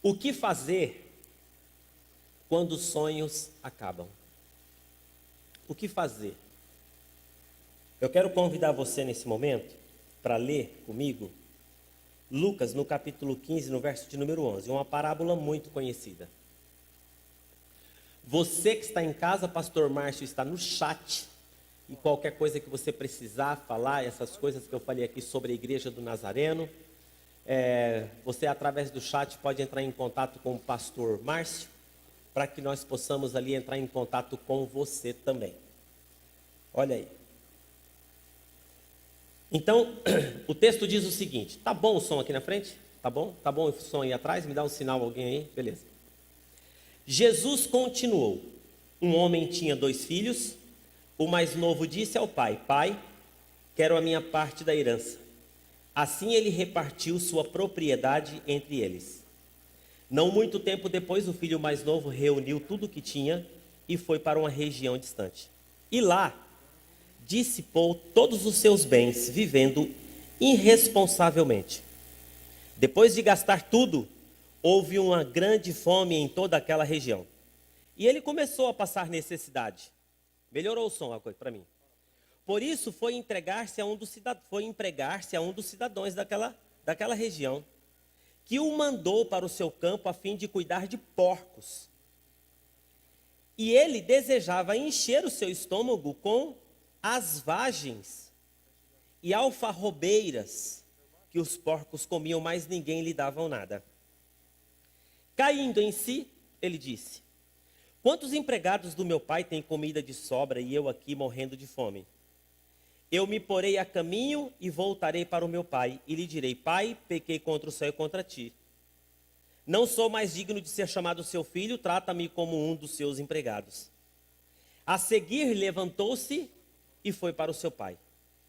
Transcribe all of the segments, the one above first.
O que fazer quando os sonhos acabam? O que fazer? Eu quero convidar você nesse momento para ler comigo Lucas no capítulo 15, no verso de número 11, uma parábola muito conhecida. Você que está em casa, pastor Márcio está no chat, e qualquer coisa que você precisar falar, essas coisas que eu falei aqui sobre a igreja do Nazareno, você através do chat pode entrar em contato com o pastor Márcio, para que nós possamos ali entrar em contato com você também. Olha aí. Então, o texto diz o seguinte, tá bom o som aqui na frente? Tá bom? Tá bom o som aí atrás? Me dá um sinal alguém aí? Beleza. Jesus continuou, um homem tinha 2 filhos, o mais novo disse ao pai, pai, quero a minha parte da herança. Assim ele repartiu sua propriedade entre eles. Não muito tempo depois, o filho mais novo reuniu tudo o que tinha e foi para uma região distante. E lá, dissipou todos os seus bens, vivendo irresponsavelmente. Depois de gastar tudo, houve uma grande fome em toda aquela região. E ele começou a passar necessidade. Melhorou o som para mim. Por isso foi empregar-se a um dos cidadãos daquela região, que o mandou para o seu campo a fim de cuidar de porcos. E ele desejava encher o seu estômago com as vagens e alfarrobeiras que os porcos comiam, mas ninguém lhe dava nada. Caindo em si, ele disse, quantos empregados do meu pai têm comida de sobra e eu aqui morrendo de fome? Eu me porei a caminho e voltarei para o meu pai e lhe direi, pai, pequei contra o céu e contra ti. Não sou mais digno de ser chamado seu filho, trata-me como um dos seus empregados. A seguir levantou-se e foi para o seu pai.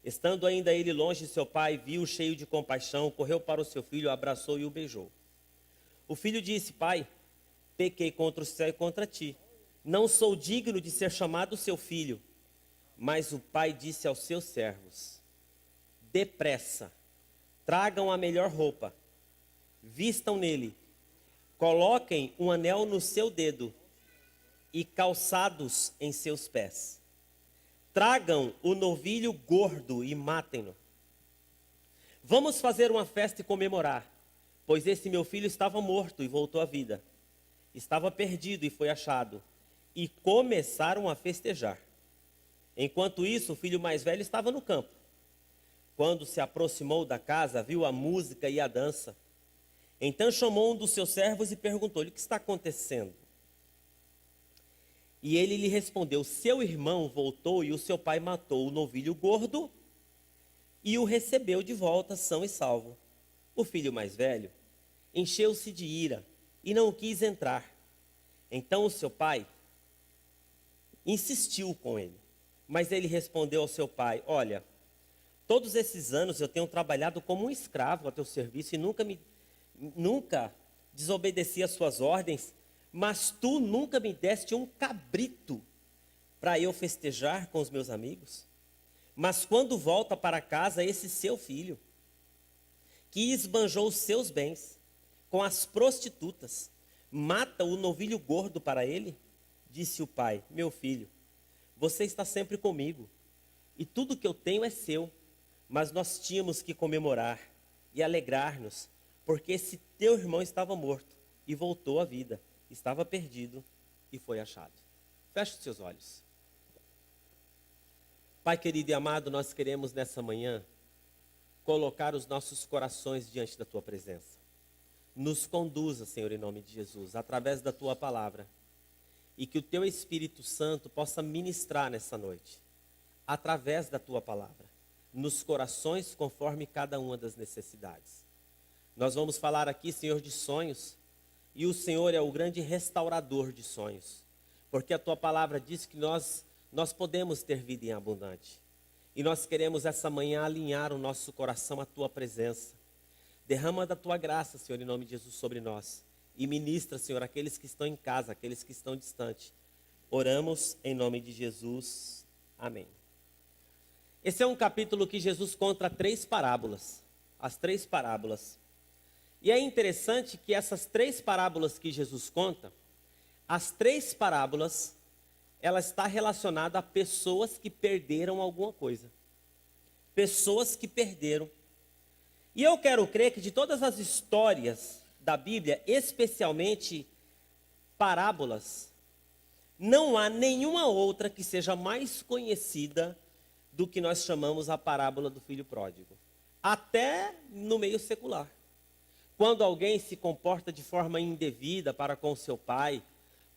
Estando ainda ele longe, seu pai viu cheio de compaixão, correu para o seu filho, abraçou e o beijou. O filho disse, pai, pequei contra o céu e contra ti. Não sou digno de ser chamado seu filho. Mas o pai disse aos seus servos, depressa, tragam a melhor roupa, vistam nele, coloquem um anel no seu dedo e calçados em seus pés. Tragam o novilho gordo e matem-no. Vamos fazer uma festa e comemorar, pois esse meu filho estava morto e voltou à vida. Estava perdido e foi achado. E começaram a festejar. Enquanto isso, o filho mais velho estava no campo. Quando se aproximou da casa, viu a música e a dança. Então chamou um dos seus servos e perguntou-lhe, o que está acontecendo? E ele lhe respondeu, seu irmão voltou e o seu pai matou o novilho gordo e o recebeu de volta são e salvo. O filho mais velho encheu-se de ira e não quis entrar. Então o seu pai insistiu com ele. Mas ele respondeu ao seu pai, olha, todos esses anos eu tenho trabalhado como um escravo a teu serviço e nunca desobedeci às suas ordens, mas tu nunca me deste um cabrito para eu festejar com os meus amigos. Mas quando volta para casa esse seu filho, que esbanjou os seus bens com as prostitutas, mata o novilho gordo para ele? Disse o pai, meu filho, você está sempre comigo, e tudo que eu tenho é seu, mas nós tínhamos que comemorar e alegrar-nos, porque esse teu irmão estava morto e voltou à vida, estava perdido e foi achado. Feche os seus olhos. Pai querido e amado, nós queremos nessa manhã colocar os nossos corações diante da tua presença. Nos conduza, Senhor, em nome de Jesus, através da tua palavra. E que o teu Espírito Santo possa ministrar nessa noite, através da tua palavra, nos corações conforme cada uma das necessidades. Nós vamos falar aqui, Senhor, de sonhos, e o Senhor é o grande restaurador de sonhos, porque a tua palavra diz que nós podemos ter vida em abundante. E nós queremos essa manhã alinhar o nosso coração à tua presença. Derrama da tua graça, Senhor, em nome de Jesus, sobre nós. E ministra, Senhor, aqueles que estão em casa, aqueles que estão distantes. Oramos em nome de Jesus. Amém. Esse é um capítulo que Jesus conta 3 parábolas. As 3 parábolas. E é interessante que essas 3 parábolas que Jesus conta, as 3 parábolas, ela está relacionada a pessoas que perderam alguma coisa. Pessoas que perderam. E eu quero crer que de todas as histórias da Bíblia, especialmente parábolas, não há nenhuma outra que seja mais conhecida do que nós chamamos a parábola do filho pródigo. Até no meio secular. Quando alguém se comporta de forma indevida para com seu pai,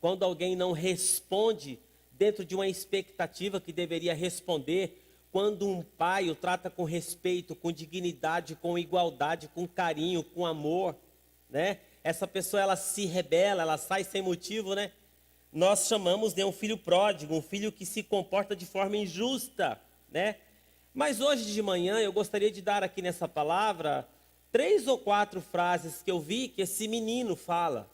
quando alguém não responde dentro de uma expectativa que deveria responder, quando um pai o trata com respeito, com dignidade, com igualdade, com carinho, com amor, né? Essa pessoa, ela se rebela, ela sai sem motivo, né? Nós chamamos de um filho pródigo, um filho que se comporta de forma injusta, né? Mas hoje de manhã eu gostaria de dar aqui nessa palavra 3 ou 4 frases que eu vi que esse menino fala,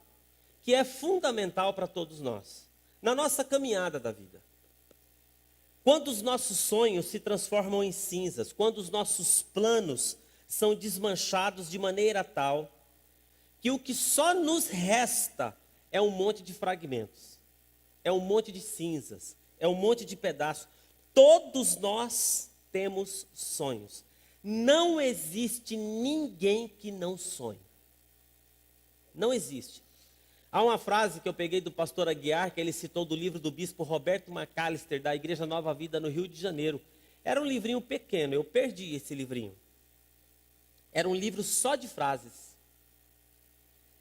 que é fundamental para todos nós, na nossa caminhada da vida. Quando os nossos sonhos se transformam em cinzas, quando os nossos planos são desmanchados de maneira tal que o que só nos resta é um monte de fragmentos, é um monte de cinzas, é um monte de pedaços. Todos nós temos sonhos. Não existe ninguém que não sonhe. Não existe. Há uma frase que eu peguei do pastor Aguiar, que ele citou do livro do bispo Roberto McAllister, da Igreja Nova Vida no Rio de Janeiro. Era um livrinho pequeno, eu perdi esse livrinho. Era um livro só de frases.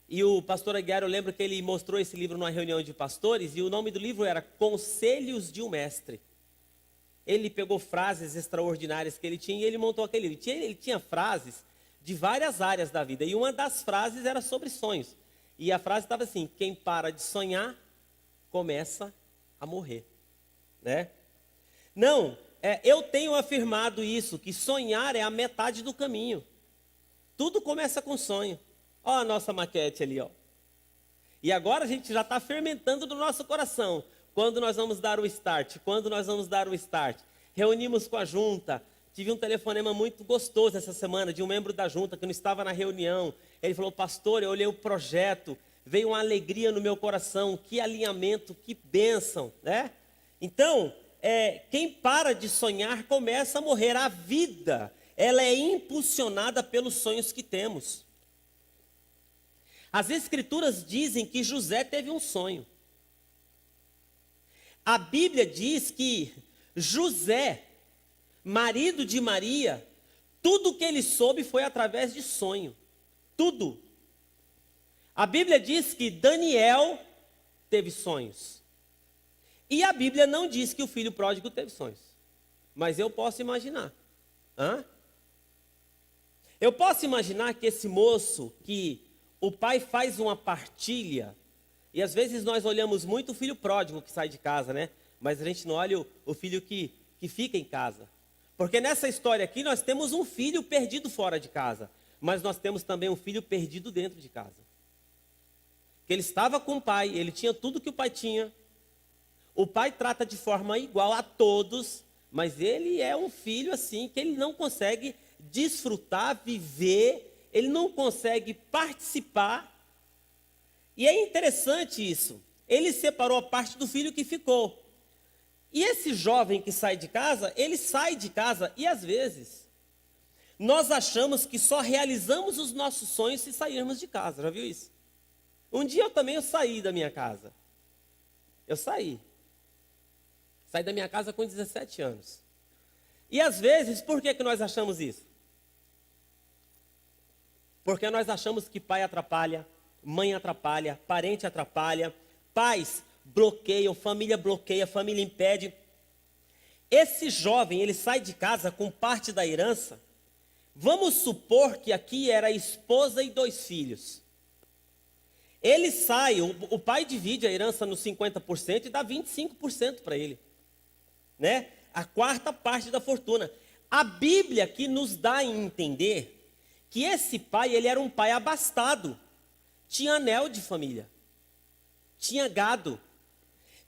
E o pastor Aguiar, eu lembro que ele mostrou esse livro numa reunião de pastores, e o nome do livro era Conselhos de um Mestre. Ele pegou frases extraordinárias que ele tinha e ele montou aquele livro. Ele tinha frases de várias áreas da vida, e uma das frases era sobre sonhos. E a frase estava assim: quem para de sonhar, começa a morrer. Né? Não, eu tenho afirmado isso, que sonhar é a metade do caminho. Tudo começa com sonho. Olha a nossa maquete ali, ó. E agora a gente já está fermentando no nosso coração. Quando nós vamos dar o start? Quando nós vamos dar o start? Reunimos com a junta. Tive um telefonema muito gostoso essa semana de um membro da junta que não estava na reunião. Ele falou: pastor, eu olhei o projeto, veio uma alegria no meu coração, que alinhamento, que bênção, né? Então, quem para de sonhar começa a morrer. A vida, ela é impulsionada pelos sonhos que temos. As escrituras dizem que José teve um sonho. A Bíblia diz que José, marido de Maria, tudo que ele soube foi através de sonho. Tudo. A Bíblia diz que Daniel teve sonhos. E a Bíblia não diz que o filho pródigo teve sonhos. Mas eu posso imaginar. Eu posso imaginar que esse moço, que o pai faz uma partilha, e às vezes nós olhamos muito o filho pródigo que sai de casa, né? Mas a gente não olha o filho que fica em casa. Porque nessa história aqui nós temos um filho perdido fora de casa, mas nós temos também um filho perdido dentro de casa. Que ele estava com o pai, ele tinha tudo que o pai tinha. O pai trata de forma igual a todos, mas ele é um filho assim que ele não consegue desfrutar, viver, ele não consegue participar. E é interessante isso. Ele separou a parte do filho que ficou. E esse jovem que sai de casa, ele sai de casa e às vezes nós achamos que só realizamos os nossos sonhos se sairmos de casa. Já viu isso? Um dia eu saí da minha casa. Eu saí. Saí da minha casa com 17 anos. E às vezes, por que nós achamos isso? Porque nós achamos que pai atrapalha, mãe atrapalha, parente atrapalha, pais bloqueiam, família impede. Esse jovem, ele sai de casa com parte da herança. Vamos supor que aqui era a esposa e 2 filhos. Ele sai, o pai divide a herança nos 50% e dá 25% para ele. Né? A 4ª parte da fortuna. A Bíblia aqui nos dá a entender que esse pai, ele era um pai abastado. Tinha anel de família. Tinha gado.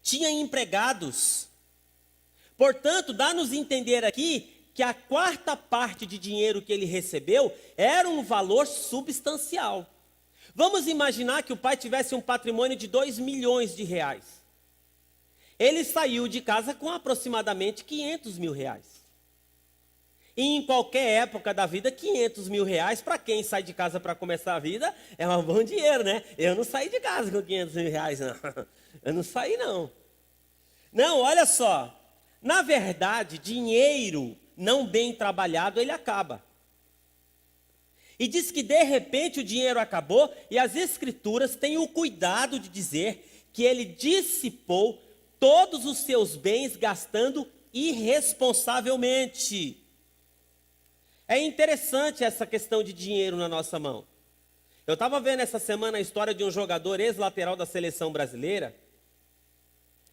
Tinha empregados. Portanto, dá-nos entender aqui que a quarta parte de dinheiro que ele recebeu era um valor substancial. Vamos imaginar que o pai tivesse um patrimônio de 2 milhões de reais. Ele saiu de casa com aproximadamente 500 mil reais. E em qualquer época da vida, 500 mil reais, para quem sai de casa para começar a vida, é um bom dinheiro, né? Eu não saí de casa com 500 mil reais, não. Eu não saí, não. Não, olha só. Na verdade, dinheiro não bem trabalhado, ele acaba. E diz que de repente o dinheiro acabou e as escrituras têm o cuidado de dizer que ele dissipou todos os seus bens gastando irresponsavelmente. É interessante essa questão de dinheiro na nossa mão. Eu estava vendo essa semana a história de um jogador ex-lateral da seleção brasileira,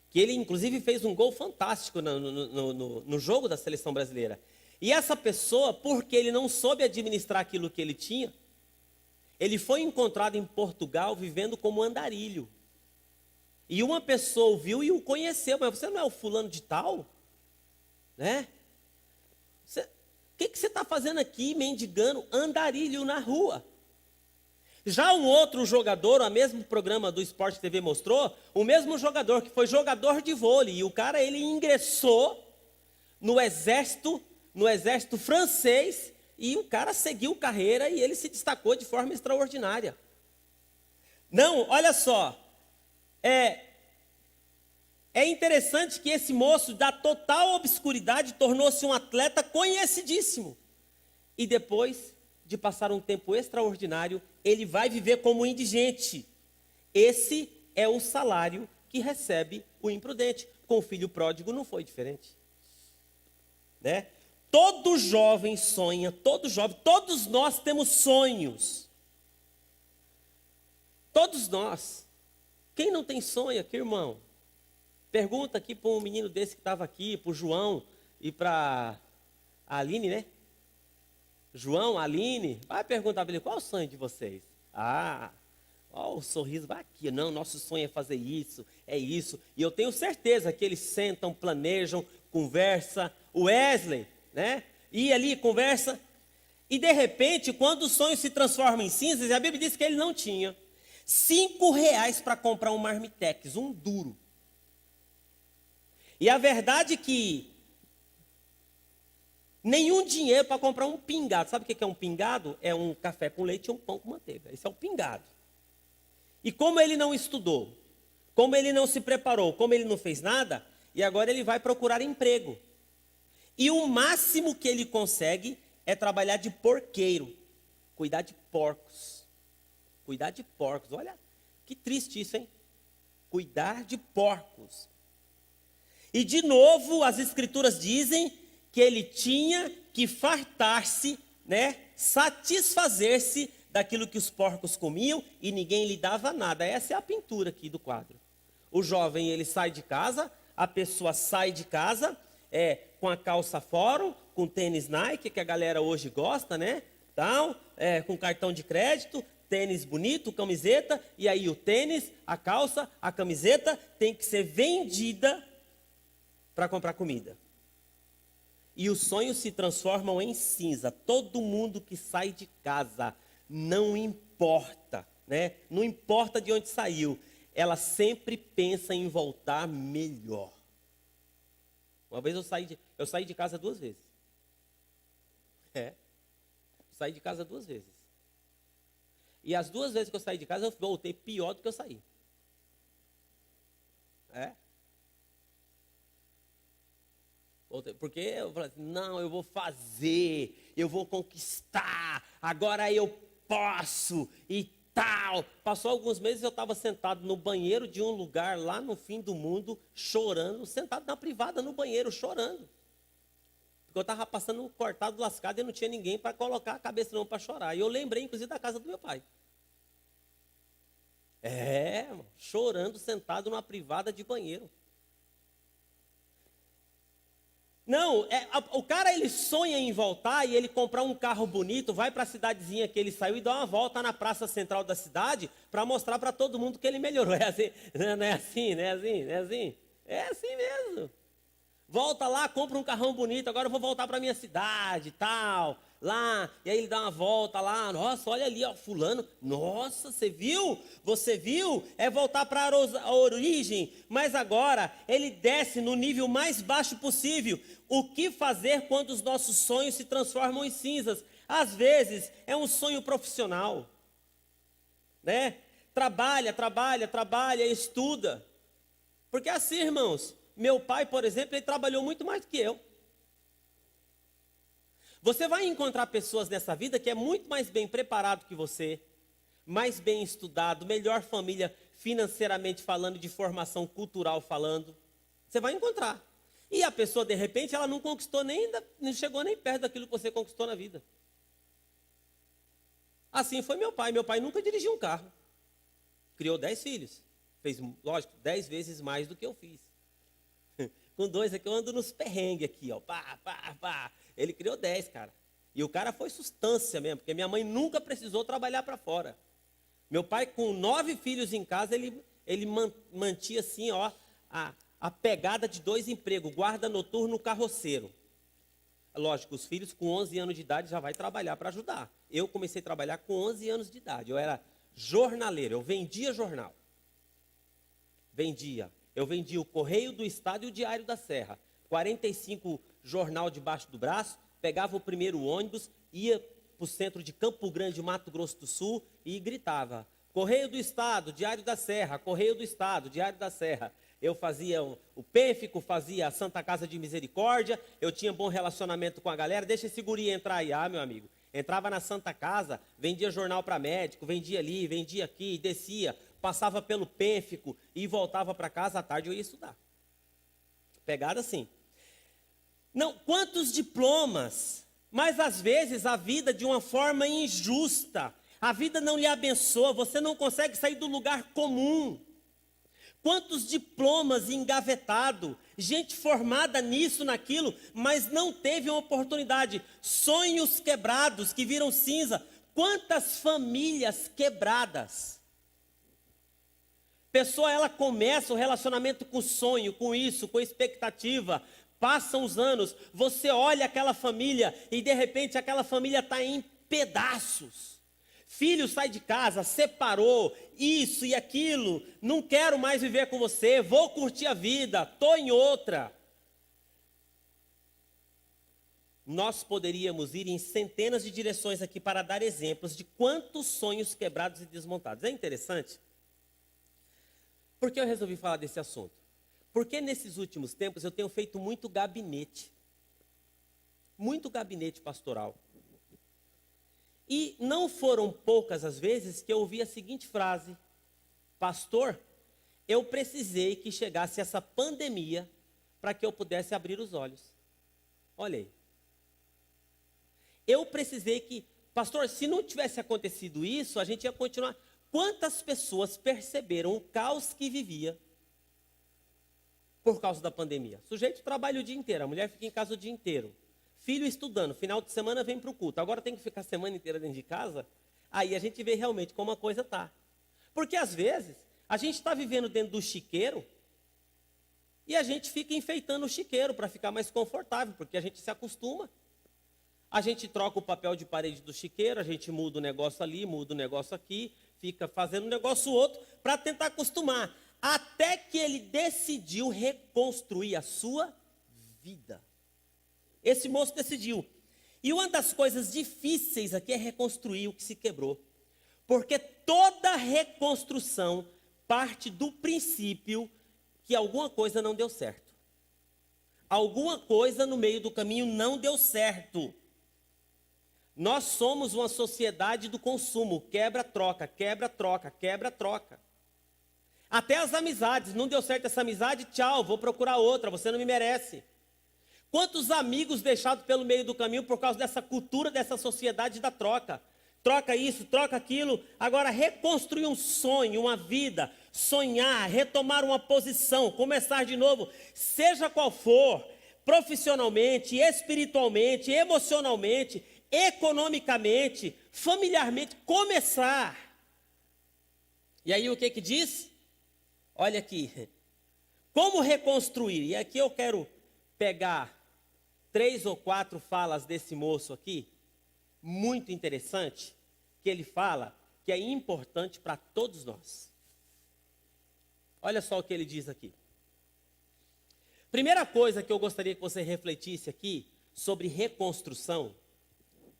que ele inclusive fez um gol fantástico no jogo da seleção brasileira. E essa pessoa, porque ele não soube administrar aquilo que ele tinha, ele foi encontrado em Portugal vivendo como andarilho. E uma pessoa o viu e o conheceu, mas você não é o fulano de tal? Né? O que você está fazendo aqui mendigando andarilho na rua? Já um outro jogador, o mesmo programa do Sport TV mostrou, o mesmo jogador que foi jogador de vôlei, e o cara ele ingressou no exército francês, e o cara seguiu carreira e ele se destacou de forma extraordinária. Não, olha só, é interessante que esse moço da total obscuridade tornou-se um atleta conhecidíssimo. E depois de passar um tempo extraordinário, ele vai viver como indigente. Esse é o salário que recebe o imprudente. Com o filho pródigo não foi diferente. Né? Todo jovem sonha, todos nós temos sonhos. Todos nós. Quem não tem sonho aqui, irmão? Pergunta aqui para um menino desse que estava aqui, para o João e para a Aline, né? João, Aline, vai perguntar para ele, qual é o sonho de vocês? Ó, o sorriso vai aqui. Não, nosso sonho é fazer isso, é isso. E eu tenho certeza que eles sentam, planejam, conversam. O Wesley, né? E ali conversa. E de repente, quando o sonho se transforma em cinzas, a Bíblia diz que ele não tinha R$ 5 para comprar um marmitex, um duro. E a verdade é que nenhum dinheiro para comprar um pingado. Sabe o que é um pingado? É um café com leite e um pão com manteiga. Esse é o pingado. E como ele não estudou, como ele não se preparou, como ele não fez nada, e agora ele vai procurar emprego. E o máximo que ele consegue é trabalhar de porqueiro, cuidar de porcos. Cuidar de porcos. Olha, que triste isso, hein? Cuidar de porcos. E de novo, as escrituras dizem que ele tinha que fartar-se, né? Satisfazer-se daquilo que os porcos comiam e ninguém lhe dava nada. Essa é a pintura aqui do quadro. O jovem, ele sai de casa, a pessoa sai de casa com a calça fora, com tênis Nike, que a galera hoje gosta, né? Então, com cartão de crédito, tênis bonito, camiseta, e aí o tênis, a calça, a camiseta tem que ser vendida para comprar comida. E os sonhos se transformam em cinza. Todo mundo que sai de casa, não importa, né? Não importa de onde saiu, ela sempre pensa em voltar melhor. Uma vez eu saí de casa 2 vezes. Saí de casa 2 vezes. E as 2 vezes que eu saí de casa, eu voltei pior do que eu saí. Porque eu falei assim, não, eu vou fazer, eu vou conquistar, agora eu posso e tal. Passou alguns meses, eu estava sentado no banheiro de um lugar lá no fim do mundo, chorando, sentado na privada no banheiro, chorando. Porque eu estava passando um cortado lascado e não tinha ninguém para colocar a cabeça não para chorar. E eu lembrei, inclusive, da casa do meu pai. Chorando, sentado numa privada de banheiro. Não, o cara ele sonha em voltar e ele comprar um carro bonito, vai para a cidadezinha que ele saiu e dá uma volta na praça central da cidade para mostrar para todo mundo que ele melhorou. É assim, não é assim, não é assim, não é assim? É assim mesmo. Volta lá, compra um carrão bonito, agora eu vou voltar para minha cidade, tal, lá. E aí ele dá uma volta lá, nossa, olha ali, ó, fulano. Nossa, você viu? Você viu? É voltar para a origem. Mas agora ele desce no nível mais baixo possível. O que fazer quando os nossos sonhos se transformam em cinzas? Às vezes é um sonho profissional, né? Trabalha, estuda. Porque assim, irmãos, meu pai, por exemplo, ele trabalhou muito mais do que eu. Você vai encontrar pessoas nessa vida que é muito mais bem preparado que você, mais bem estudado, melhor família financeiramente falando, de formação cultural falando. Você vai encontrar. E a pessoa, de repente, ela não conquistou nem, não chegou nem perto daquilo que você conquistou na vida. Assim foi meu pai. Meu pai nunca dirigiu um carro. Criou 10 filhos. Fez, lógico, 10 vezes mais do que eu fiz. Com 2 aqui eu ando nos perrengues aqui, ó. Pá. Ele criou 10, cara. E o cara foi substância mesmo, porque minha mãe nunca precisou trabalhar para fora. Meu pai, com 9 filhos em casa, ele mantinha assim, ó, a pegada de 2 empregos, guarda noturno, carroceiro. Lógico, os filhos com 11 anos de idade já vai trabalhar para ajudar. Eu comecei a trabalhar com 11 anos de idade. Eu era jornaleiro, eu vendia jornal. Eu vendia o Correio do Estado e o Diário da Serra. 45 jornal debaixo do braço, pegava o primeiro ônibus, ia para o centro de Campo Grande, Mato Grosso do Sul, e gritava: Correio do Estado, Diário da Serra, Correio do Estado, Diário da Serra. Eu fazia o Pênfico, fazia a Santa Casa de Misericórdia, eu tinha bom relacionamento com a galera. Deixa esse guri entrar aí, meu amigo. Entrava na Santa Casa, vendia jornal para médico, vendia ali, vendia aqui, descia, passava pelo Pênfico e voltava para casa. À tarde eu ia estudar. Pegada assim. Não, quantos diplomas, mas às vezes a vida de uma forma injusta. A vida não lhe abençoa, você não consegue sair do lugar comum. Quantos diplomas engavetados, gente formada nisso, naquilo, mas não teve uma oportunidade. Sonhos quebrados que viram cinza. Quantas famílias quebradas. Pessoa, ela começa o relacionamento com sonho, com isso, com expectativa. Passam os anos, você olha aquela família e de repente aquela família está em pedaços. Filho sai de casa, separou, isso e aquilo, não quero mais viver com você, vou curtir a vida, estou em outra. Nós poderíamos ir em centenas de direções aqui para dar exemplos de quantos sonhos quebrados e desmontados. É interessante? Por que eu resolvi falar desse assunto? Porque nesses últimos tempos eu tenho feito muito gabinete pastoral. E não foram poucas as vezes que eu ouvi a seguinte frase: pastor, eu precisei que chegasse essa pandemia para que eu pudesse abrir os olhos. Olha aí. Eu precisei que, pastor, se não tivesse acontecido isso, a gente ia continuar. Quantas pessoas perceberam o caos que vivia por causa da pandemia? O sujeito trabalha o dia inteiro, a mulher fica em casa o dia inteiro. Filho estudando, final de semana vem para o culto. Agora tem que ficar a semana inteira dentro de casa. Aí a gente vê realmente como a coisa está. Porque às vezes a gente está vivendo dentro do chiqueiro e a gente fica enfeitando o chiqueiro para ficar mais confortável, porque a gente se acostuma. A gente troca o papel de parede do chiqueiro, a gente muda o negócio ali, muda o negócio aqui, fica fazendo um negócio outro para tentar acostumar. Até que ele decidiu reconstruir a sua vida. Esse moço decidiu. E uma das coisas difíceis aqui é reconstruir o que se quebrou. Porque toda reconstrução parte do princípio que alguma coisa não deu certo. Alguma coisa no meio do caminho não deu certo. Nós somos uma sociedade do consumo. Quebra-troca, quebra-troca, quebra-troca. Até as amizades. Não deu certo essa amizade? Tchau, vou procurar outra, você não me merece. Quantos amigos deixados pelo meio do caminho por causa dessa cultura, dessa sociedade da troca? Troca isso, troca aquilo. Agora, reconstruir um sonho, uma vida, sonhar, retomar uma posição, começar de novo, seja qual for, profissionalmente, espiritualmente, emocionalmente, economicamente, familiarmente, começar. E aí o que que diz? Olha aqui, como reconstruir? E aqui eu quero pegar 3 ou 4 falas desse moço aqui, muito interessante, que ele fala que é importante para todos nós. Olha só o que ele diz aqui. Primeira coisa que eu gostaria que você refletisse aqui sobre reconstrução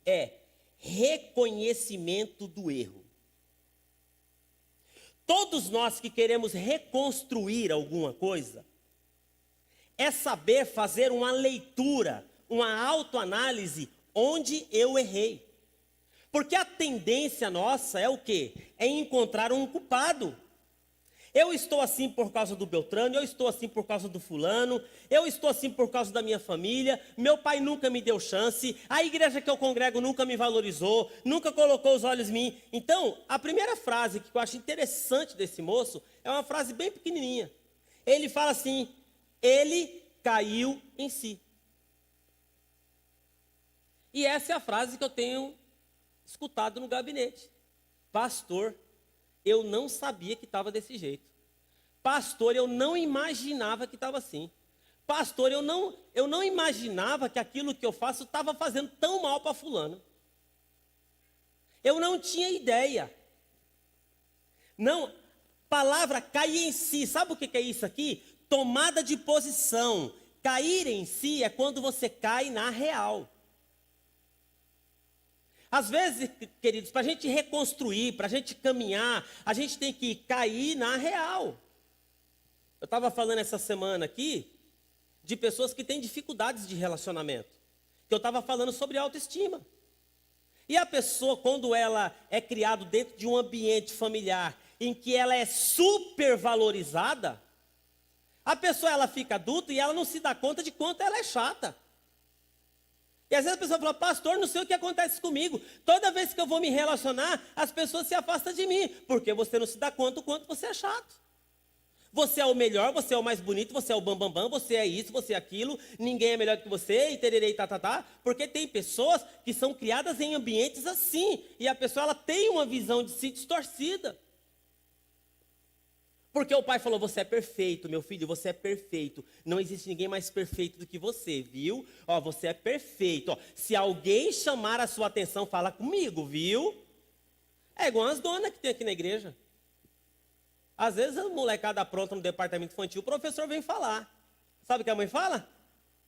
é reconhecimento do erro. Todos nós que queremos reconstruir alguma coisa, é saber fazer uma leitura, uma autoanálise onde eu errei. Porque a tendência nossa é o quê? É encontrar um culpado. Eu estou assim por causa do Beltrano, eu estou assim por causa do fulano, eu estou assim por causa da minha família, meu pai nunca me deu chance, a igreja que eu congrego nunca me valorizou, nunca colocou os olhos em mim. Então, a primeira frase que eu acho interessante desse moço é uma frase bem pequenininha. Ele fala assim, ele caiu em si. E essa é a frase que eu tenho escutado no gabinete. Pastor, eu não sabia que estava desse jeito. Pastor, eu não imaginava que estava assim. Pastor, eu não imaginava que aquilo que eu faço estava fazendo tão mal para fulano. Eu não tinha ideia. Não, palavra cair em si. Sabe o que é isso aqui? Tomada de posição. Cair em si é quando você cai na real. Às vezes, queridos, para a gente reconstruir, para a gente caminhar, a gente tem que cair na real. Eu estava falando essa semana aqui de pessoas que têm dificuldades de relacionamento. Que eu estava falando sobre autoestima. E a pessoa, quando ela é criada dentro de um ambiente familiar em que ela é supervalorizada, a pessoa ela fica adulta e ela não se dá conta de quanto ela é chata. E às vezes a pessoa fala, pastor, não sei o que acontece comigo. Toda vez que eu vou me relacionar, as pessoas se afastam de mim. Porque você não se dá conta do quanto você é chato. Você é o melhor, você é o mais bonito, você é o bambambam, você é isso, você é aquilo. Ninguém é melhor que você, e tererei, tá. Porque tem pessoas que são criadas em ambientes assim. E a pessoa ela tem uma visão de si distorcida. Porque o pai falou, você é perfeito, meu filho, você é perfeito. Não existe ninguém mais perfeito do que você, viu? Ó, você é perfeito. Ó, se alguém chamar a sua atenção, fala comigo, viu? É igual as donas que tem aqui na igreja. Às vezes a molecada pronta no departamento infantil, o professor vem falar. Sabe o que a mãe fala?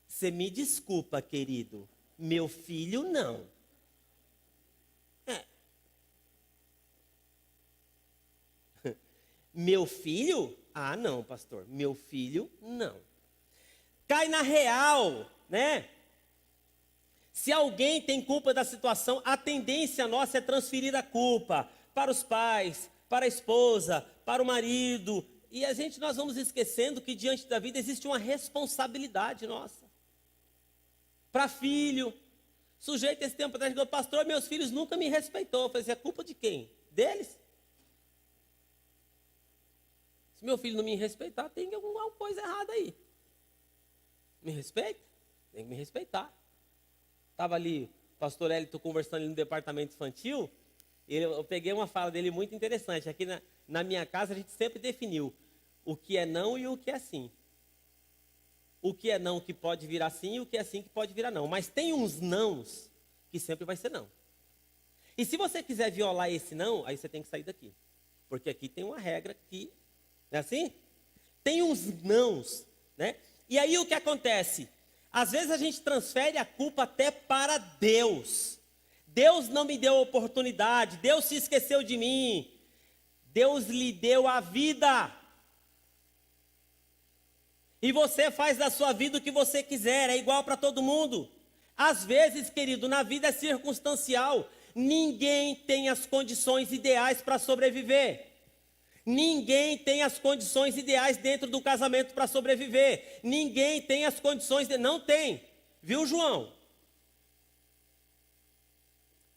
Você me desculpa, querido. Meu filho não. Meu filho? Ah, não, pastor. Meu filho, não. Cai na real, né? Se alguém tem culpa da situação, a tendência nossa é transferir a culpa para os pais, para a esposa, para o marido. E nós vamos esquecendo que diante da vida existe uma responsabilidade nossa. Para filho. Sujeito esse tempo atrás, pastor, meus filhos nunca me respeitou. Eu falei, é culpa de quem? Deles? Se meu filho não me respeitar, tem alguma coisa errada aí. Me respeita? Tem que me respeitar. Estava ali, o pastor Hélito conversando ali no departamento infantil, eu peguei uma fala dele muito interessante. Aqui na minha casa a gente sempre definiu o que é não e o que é sim. O que é não que pode virar sim e o que é sim que pode virar não. Mas tem uns nãos que sempre vai ser não. E se você quiser violar esse não, aí você tem que sair daqui. Porque aqui tem uma regra que... Não é assim? Tem uns nãos, né? E aí o que acontece? Às vezes a gente transfere a culpa até para Deus. Deus não me deu oportunidade, Deus se esqueceu de mim. Deus lhe deu a vida. E você faz da sua vida o que você quiser, é igual para todo mundo. Às vezes, querido, na vida é circunstancial. Ninguém tem as condições ideais para sobreviver. Ninguém tem as condições ideais dentro do casamento para sobreviver. Ninguém tem as condições, não tem. Viu, João?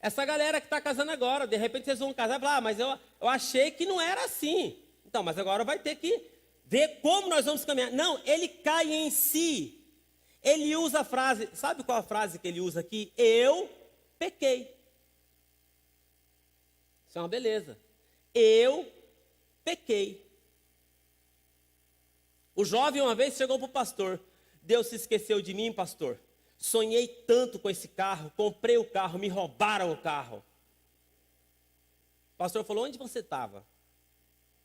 Essa galera que está casando agora, de repente vocês vão casar e falar, mas eu achei que não era assim. Então, mas agora vai ter que ver como nós vamos caminhar. Não, ele cai em si. Ele usa a frase, sabe qual a frase que ele usa aqui? Eu pequei. Isso é uma beleza. Eu pequei. O jovem uma vez chegou para o pastor. Deus se esqueceu de mim, pastor? Sonhei tanto com esse carro, comprei o carro, me roubaram o carro. O pastor falou, onde você estava?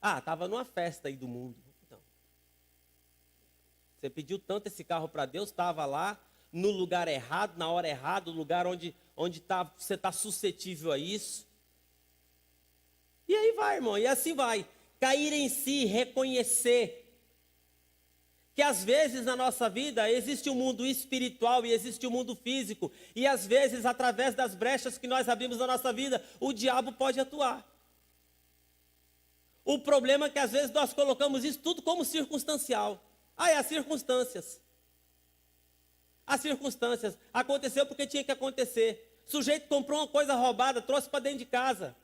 Ah, estava numa festa aí do mundo. Então, você pediu tanto esse carro para Deus, estava lá no lugar errado, na hora errada, no lugar onde você está suscetível a isso. E aí vai, irmão, e assim vai. Cair em si, reconhecer que às vezes na nossa vida existe um mundo espiritual e existe um mundo físico. E às vezes, através das brechas que nós abrimos na nossa vida, o diabo pode atuar. O problema é que às vezes nós colocamos isso tudo como circunstancial. Ah, é as circunstâncias. As circunstâncias. Aconteceu porque tinha que acontecer. O sujeito comprou uma coisa roubada, trouxe para dentro de casa.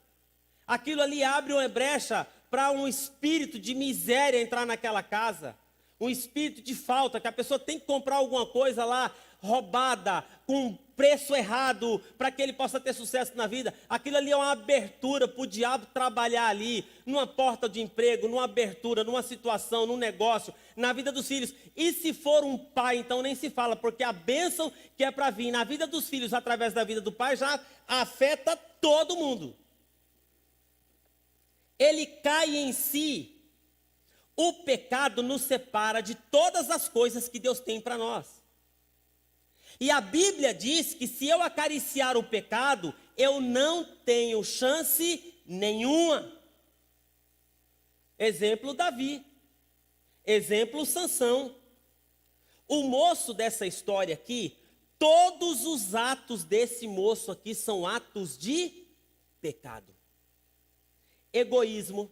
Aquilo ali abre uma brecha para um espírito de miséria entrar naquela casa. Um espírito de falta, que a pessoa tem que comprar alguma coisa lá, roubada, com preço errado, para que ele possa ter sucesso na vida. Aquilo ali é uma abertura para o diabo trabalhar ali, numa porta de emprego, numa abertura, numa situação, num negócio, na vida dos filhos. E se for um pai, então nem se fala, porque a bênção que é para vir na vida dos filhos, através da vida do pai, já afeta todo mundo. Ele cai em si. O pecado nos separa de todas as coisas que Deus tem para nós. E a Bíblia diz que se eu acariciar o pecado, eu não tenho chance nenhuma. Exemplo Davi. Exemplo Sansão. O moço dessa história aqui, todos os atos desse moço aqui são atos de pecado. Egoísmo,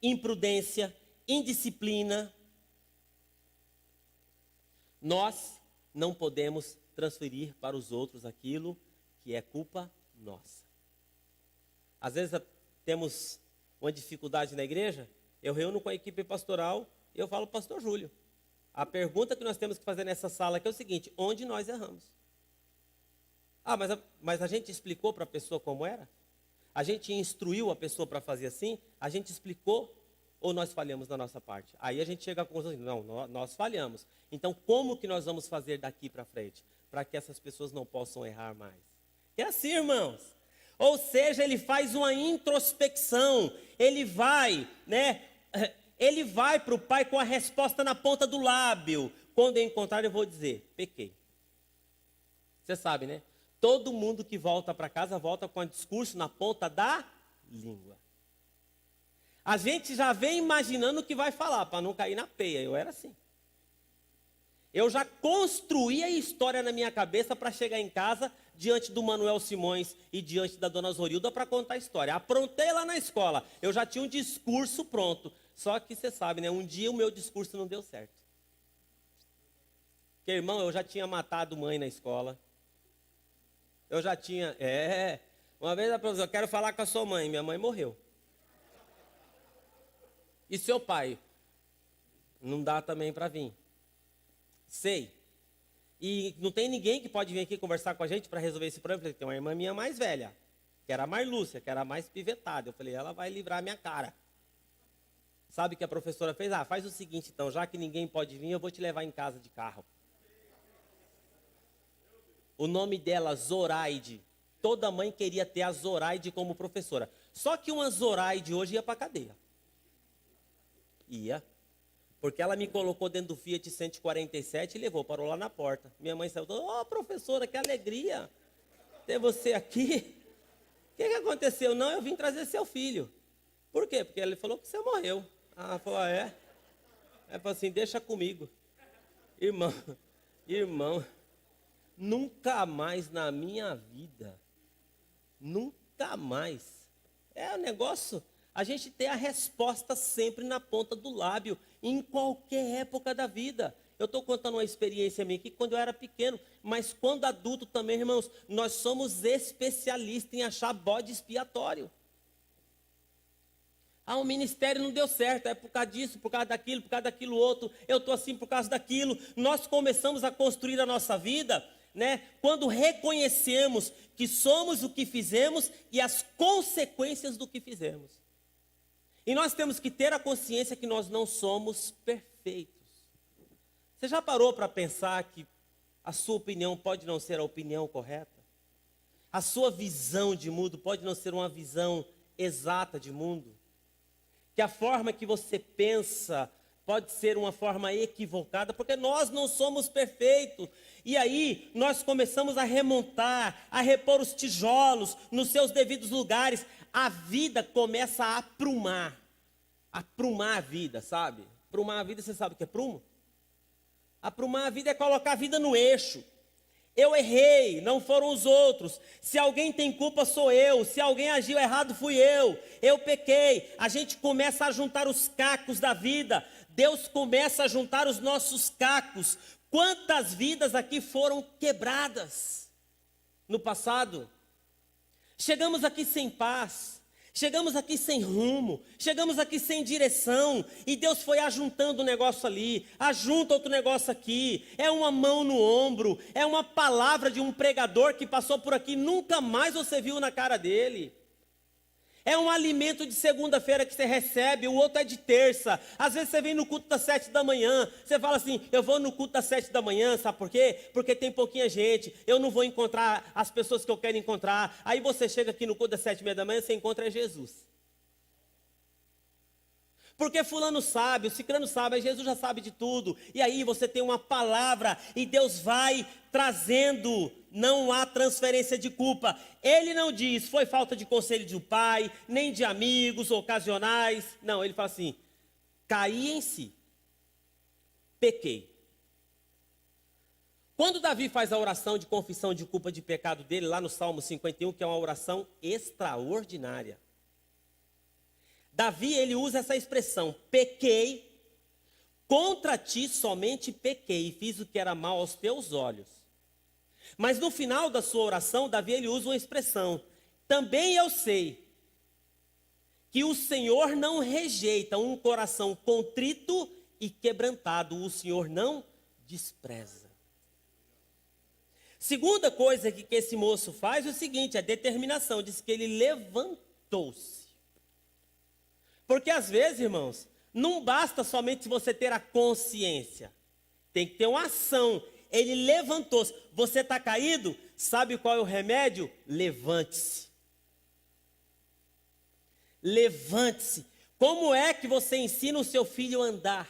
imprudência, indisciplina. Nós não podemos transferir para os outros aquilo que é culpa nossa. Às vezes temos uma dificuldade na igreja, eu reúno com a equipe pastoral e eu falo, pastor Júlio, a pergunta que nós temos que fazer nessa sala aqui é o seguinte, onde nós erramos? Ah, mas a gente explicou para a pessoa como era? A gente instruiu a pessoa para fazer assim? A gente explicou? Ou nós falhamos na nossa parte? Aí a gente chega à conclusão, não, nós falhamos. Então, como que nós vamos fazer daqui para frente? Para que essas pessoas não possam errar mais. É assim, irmãos. Ou seja, ele faz uma introspecção. Ele vai para o pai com a resposta na ponta do lábio. Quando eu encontrar, eu vou dizer, pequei. Você sabe, né? Todo mundo que volta para casa, volta com o discurso na ponta da língua. A gente já vem imaginando o que vai falar, para não cair na peia. Eu era assim. Eu já construí a história na minha cabeça para chegar em casa, diante do Manuel Simões e diante da dona Zorilda, para contar a história. Aprontei lá na escola. Eu já tinha um discurso pronto. Só que você sabe, né? Um dia o meu discurso não deu certo. Porque, irmão, eu já tinha matado mãe na escola. Eu já tinha... Uma vez a professora, eu quero falar com a sua mãe. Minha mãe morreu. E seu pai? Não dá também para vir. Sei. E não tem ninguém que pode vir aqui conversar com a gente para resolver esse problema. Eu falei, tem uma irmã minha mais velha, que era a Marlúcia, que era a mais pivetada. Eu falei, ela vai livrar a minha cara. Sabe o que a professora fez? Ah, faz o seguinte então, já que ninguém pode vir, eu vou te levar em casa de carro. O nome dela, Zoraide. Toda mãe queria ter a Zoraide como professora. Só que uma Zoraide hoje ia para a cadeia. Ia. Porque ela me colocou dentro do Fiat 147 e levou, parou lá na porta. Minha mãe saiu, professora, que alegria ter você aqui. O que aconteceu? Não, eu vim trazer seu filho. Por quê? Porque ele falou que você morreu. Ah, falou, é? Ela falou assim, deixa comigo. Irmão, nunca mais na minha vida, nunca mais. É um negócio... A gente tem a resposta sempre na ponta do lábio, em qualquer época da vida. Eu estou contando uma experiência minha aqui quando eu era pequeno, mas quando adulto também, irmãos, nós somos especialistas em achar bode expiatório. Ah, o ministério não deu certo, é por causa disso, por causa daquilo outro, eu estou assim por causa daquilo. Nós começamos a construir a nossa vida, né, quando reconhecemos que somos o que fizemos e as consequências do que fizemos. E nós temos que ter a consciência que nós não somos perfeitos. Você já parou para pensar que a sua opinião pode não ser a opinião correta? A sua visão de mundo pode não ser uma visão exata de mundo? Que a forma que você pensa pode ser uma forma equivocada, porque nós não somos perfeitos. E aí nós começamos a remontar, a repor os tijolos nos seus devidos lugares. A vida começa a aprumar a vida, sabe? Aprumar a vida, você sabe o que é prumo? Aprumar a vida é colocar a vida no eixo. Eu errei, não foram os outros. Se alguém tem culpa, sou eu. Se alguém agiu errado, fui eu. Eu pequei. A gente começa a juntar os cacos da vida. Deus começa a juntar os nossos cacos. Quantas vidas aqui foram quebradas no passado? Chegamos aqui sem paz. Chegamos aqui sem rumo, chegamos aqui sem direção, e Deus foi ajuntando um negócio ali, ajunta outro negócio aqui, é uma mão no ombro, é uma palavra de um pregador que passou por aqui, nunca mais você viu na cara dele. É um alimento de segunda-feira que você recebe, o outro é de terça. Às vezes você vem no culto das 7 da manhã, você fala assim, eu vou no culto das 7 da manhã, sabe por quê? Porque tem pouquinha gente, eu não vou encontrar as pessoas que eu quero encontrar. Aí você chega aqui no culto das 7:30 da manhã, você encontra Jesus. Porque fulano sabe, o cicrano sabe, Jesus já sabe de tudo. E aí você tem uma palavra e Deus vai trazendo, não há transferência de culpa. Ele não diz, foi falta de conselho do pai, nem de amigos ocasionais. Não, ele fala assim, caí em si, pequei. Quando Davi faz a oração de confissão de culpa de pecado dele, lá no Salmo 51, que é uma oração extraordinária. Davi, ele usa essa expressão, pequei, contra ti somente pequei, fiz o que era mal aos teus olhos. Mas no final da sua oração, Davi, ele usa uma expressão, também eu sei que o Senhor não rejeita um coração contrito e quebrantado, o Senhor não despreza. Segunda coisa que esse moço faz é o seguinte, a determinação, diz que ele levantou-se. Porque às vezes, irmãos, não basta somente você ter a consciência. Tem que ter uma ação. Ele levantou-se. Você está caído? Sabe qual é o remédio? Levante-se. Levante-se. Como é que você ensina o seu filho a andar?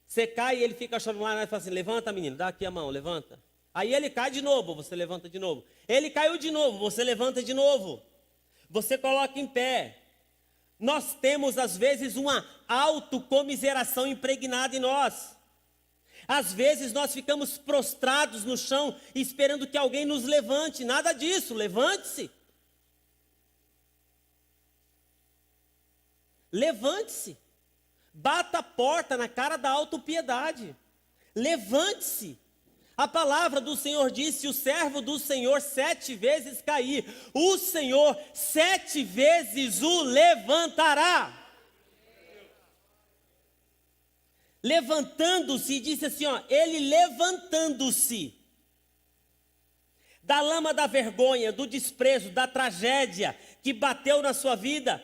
Você cai e ele fica chorando lá e fala assim, levanta menino, dá aqui a mão, levanta. Aí ele cai de novo, você levanta de novo. Ele caiu de novo, você levanta de novo. Você coloca em pé. Nós temos às vezes uma autocomiseração impregnada em nós. Às vezes nós ficamos prostrados no chão esperando que alguém nos levante. Nada disso, levante-se. Levante-se. Bata a porta na cara da autopiedade. Levante-se. A palavra do Senhor diz, se o servo do Senhor 7 vezes cair, o Senhor 7 vezes o levantará. Levantando-se, disse assim, ó, ele levantando-se da lama da vergonha, do desprezo, da tragédia que bateu na sua vida,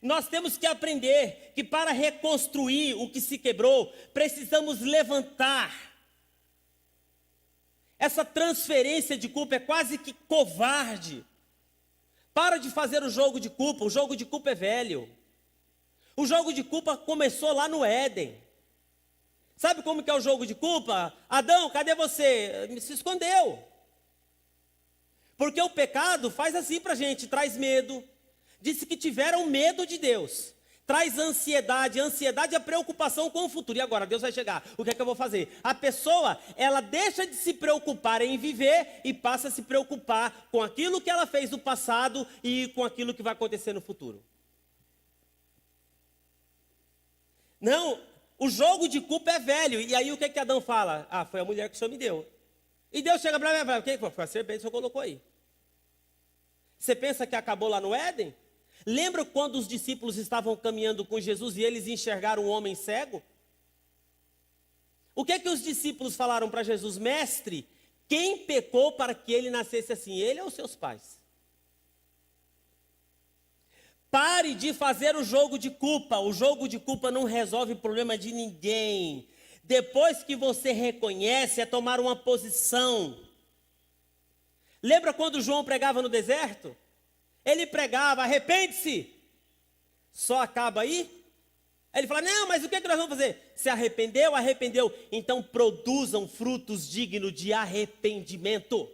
nós temos que aprender que para reconstruir o que se quebrou, precisamos levantar. Essa transferência de culpa é quase que covarde. Para de fazer o jogo de culpa é velho. O jogo de culpa começou lá no Éden. Sabe como que é o jogo de culpa? Adão, cadê você? Se escondeu. Porque o pecado faz assim para a gente, traz medo. Disse que tiveram medo de Deus. Traz ansiedade, ansiedade é preocupação com o futuro. E agora, Deus vai chegar, o que é que eu vou fazer? A pessoa, ela deixa de se preocupar em viver e passa a se preocupar com aquilo que ela fez no passado e com aquilo que vai acontecer no futuro. Não, o jogo de culpa é velho. E aí o que é que Adão fala? Ah, foi a mulher que o Senhor me deu. E Deus chega para mim e fala, o que foi? Foi a serpente que o Senhor colocou aí. Você pensa que acabou lá no Éden? Lembra quando os discípulos estavam caminhando com Jesus e eles enxergaram um homem cego? O que é que os discípulos falaram para Jesus? Mestre, quem pecou para que ele nascesse assim? Ele ou seus pais? Pare de fazer o jogo de culpa. O jogo de culpa não resolve o problema de ninguém. Depois que você reconhece, é tomar uma posição. Lembra quando João pregava no deserto? Ele pregava, arrepende-se. Só acaba aí? Aí ele fala, não, mas o que é que nós vamos fazer? Se arrependeu, arrependeu. Então produzam frutos dignos de arrependimento.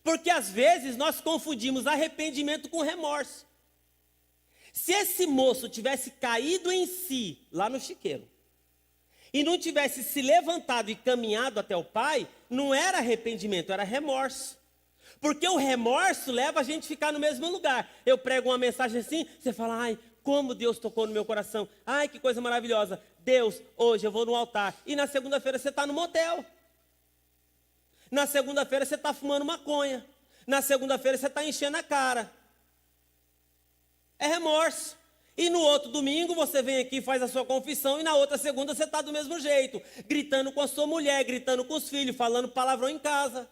Porque às vezes nós confundimos arrependimento com remorso. Se esse moço tivesse caído em si, lá no chiqueiro, e não tivesse se levantado e caminhado até o pai, não era arrependimento, era remorso. Porque o remorso leva a gente a ficar no mesmo lugar. Eu prego uma mensagem assim, você fala, ai, como Deus tocou no meu coração. Ai, que coisa maravilhosa. Deus, hoje eu vou no altar. E na segunda-feira você está no motel. Na segunda-feira você está fumando maconha. Na segunda-feira você está enchendo a cara. É remorso. E no outro domingo você vem aqui, faz a sua confissão, e na outra segunda você está do mesmo jeito. Gritando com a sua mulher, gritando com os filhos, falando palavrão em casa.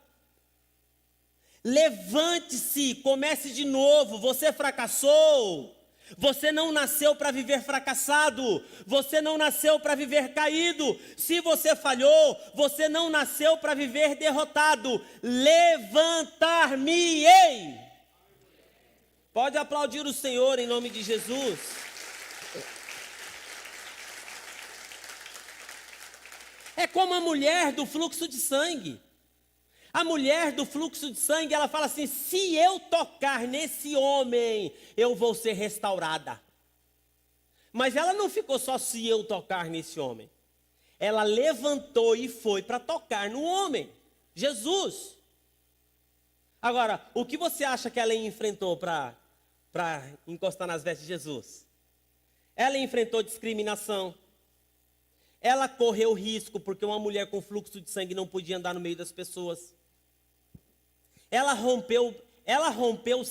Levante-se, comece de novo. Você fracassou. Você não nasceu para viver fracassado. Você não nasceu para viver caído. Se você falhou, você não nasceu para viver derrotado. Levantar-me-ei. Pode aplaudir o Senhor em nome de Jesus. É como a mulher do fluxo de sangue. A mulher do fluxo de sangue, ela fala assim, se eu tocar nesse homem, eu vou ser restaurada. Mas ela não ficou só se eu tocar nesse homem. Ela levantou e foi para tocar no homem, Jesus. Agora, o que você acha que ela enfrentou para encostar nas vestes de Jesus? Ela enfrentou discriminação. Ela correu risco, porque uma mulher com fluxo de sangue não podia andar no meio das pessoas. Ela rompeu ela rompeu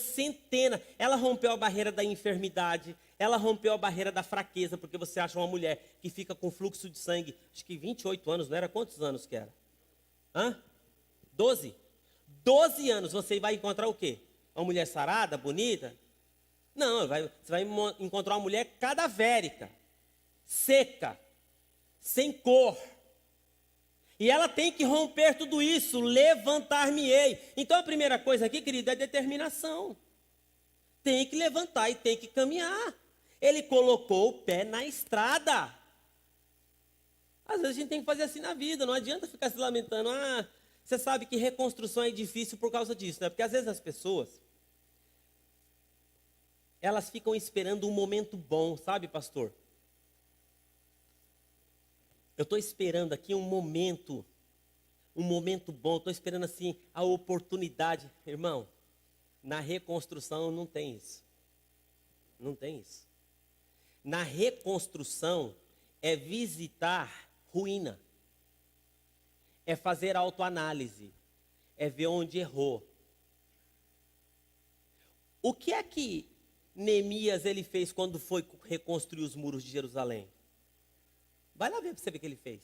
a barreira da enfermidade, ela rompeu a barreira da fraqueza, porque você acha uma mulher que fica com fluxo de sangue, acho que 28 anos, não era? Quantos anos que era? 12? 12 anos, você vai encontrar o quê? Uma mulher sarada, bonita? Não, você vai encontrar uma mulher cadavérica, seca, sem cor. E ela tem que romper tudo isso, levantar-me-ei. Então a primeira coisa aqui, querido, é determinação. Tem que levantar e tem que caminhar. Ele colocou o pé na estrada. Às vezes a gente tem que fazer assim na vida, não adianta ficar se lamentando. Você sabe que reconstrução é difícil por causa disso, né? Porque às vezes as pessoas, elas ficam esperando um momento bom, sabe, pastor? Eu estou esperando aqui um momento bom, estou esperando assim a oportunidade. Irmão, na reconstrução não tem isso. Não tem isso. Na reconstrução é visitar ruína. É fazer autoanálise. É ver onde errou. O que é que Neemias ele fez quando foi reconstruir os muros de Jerusalém? Vai lá ver para você ver o que ele fez.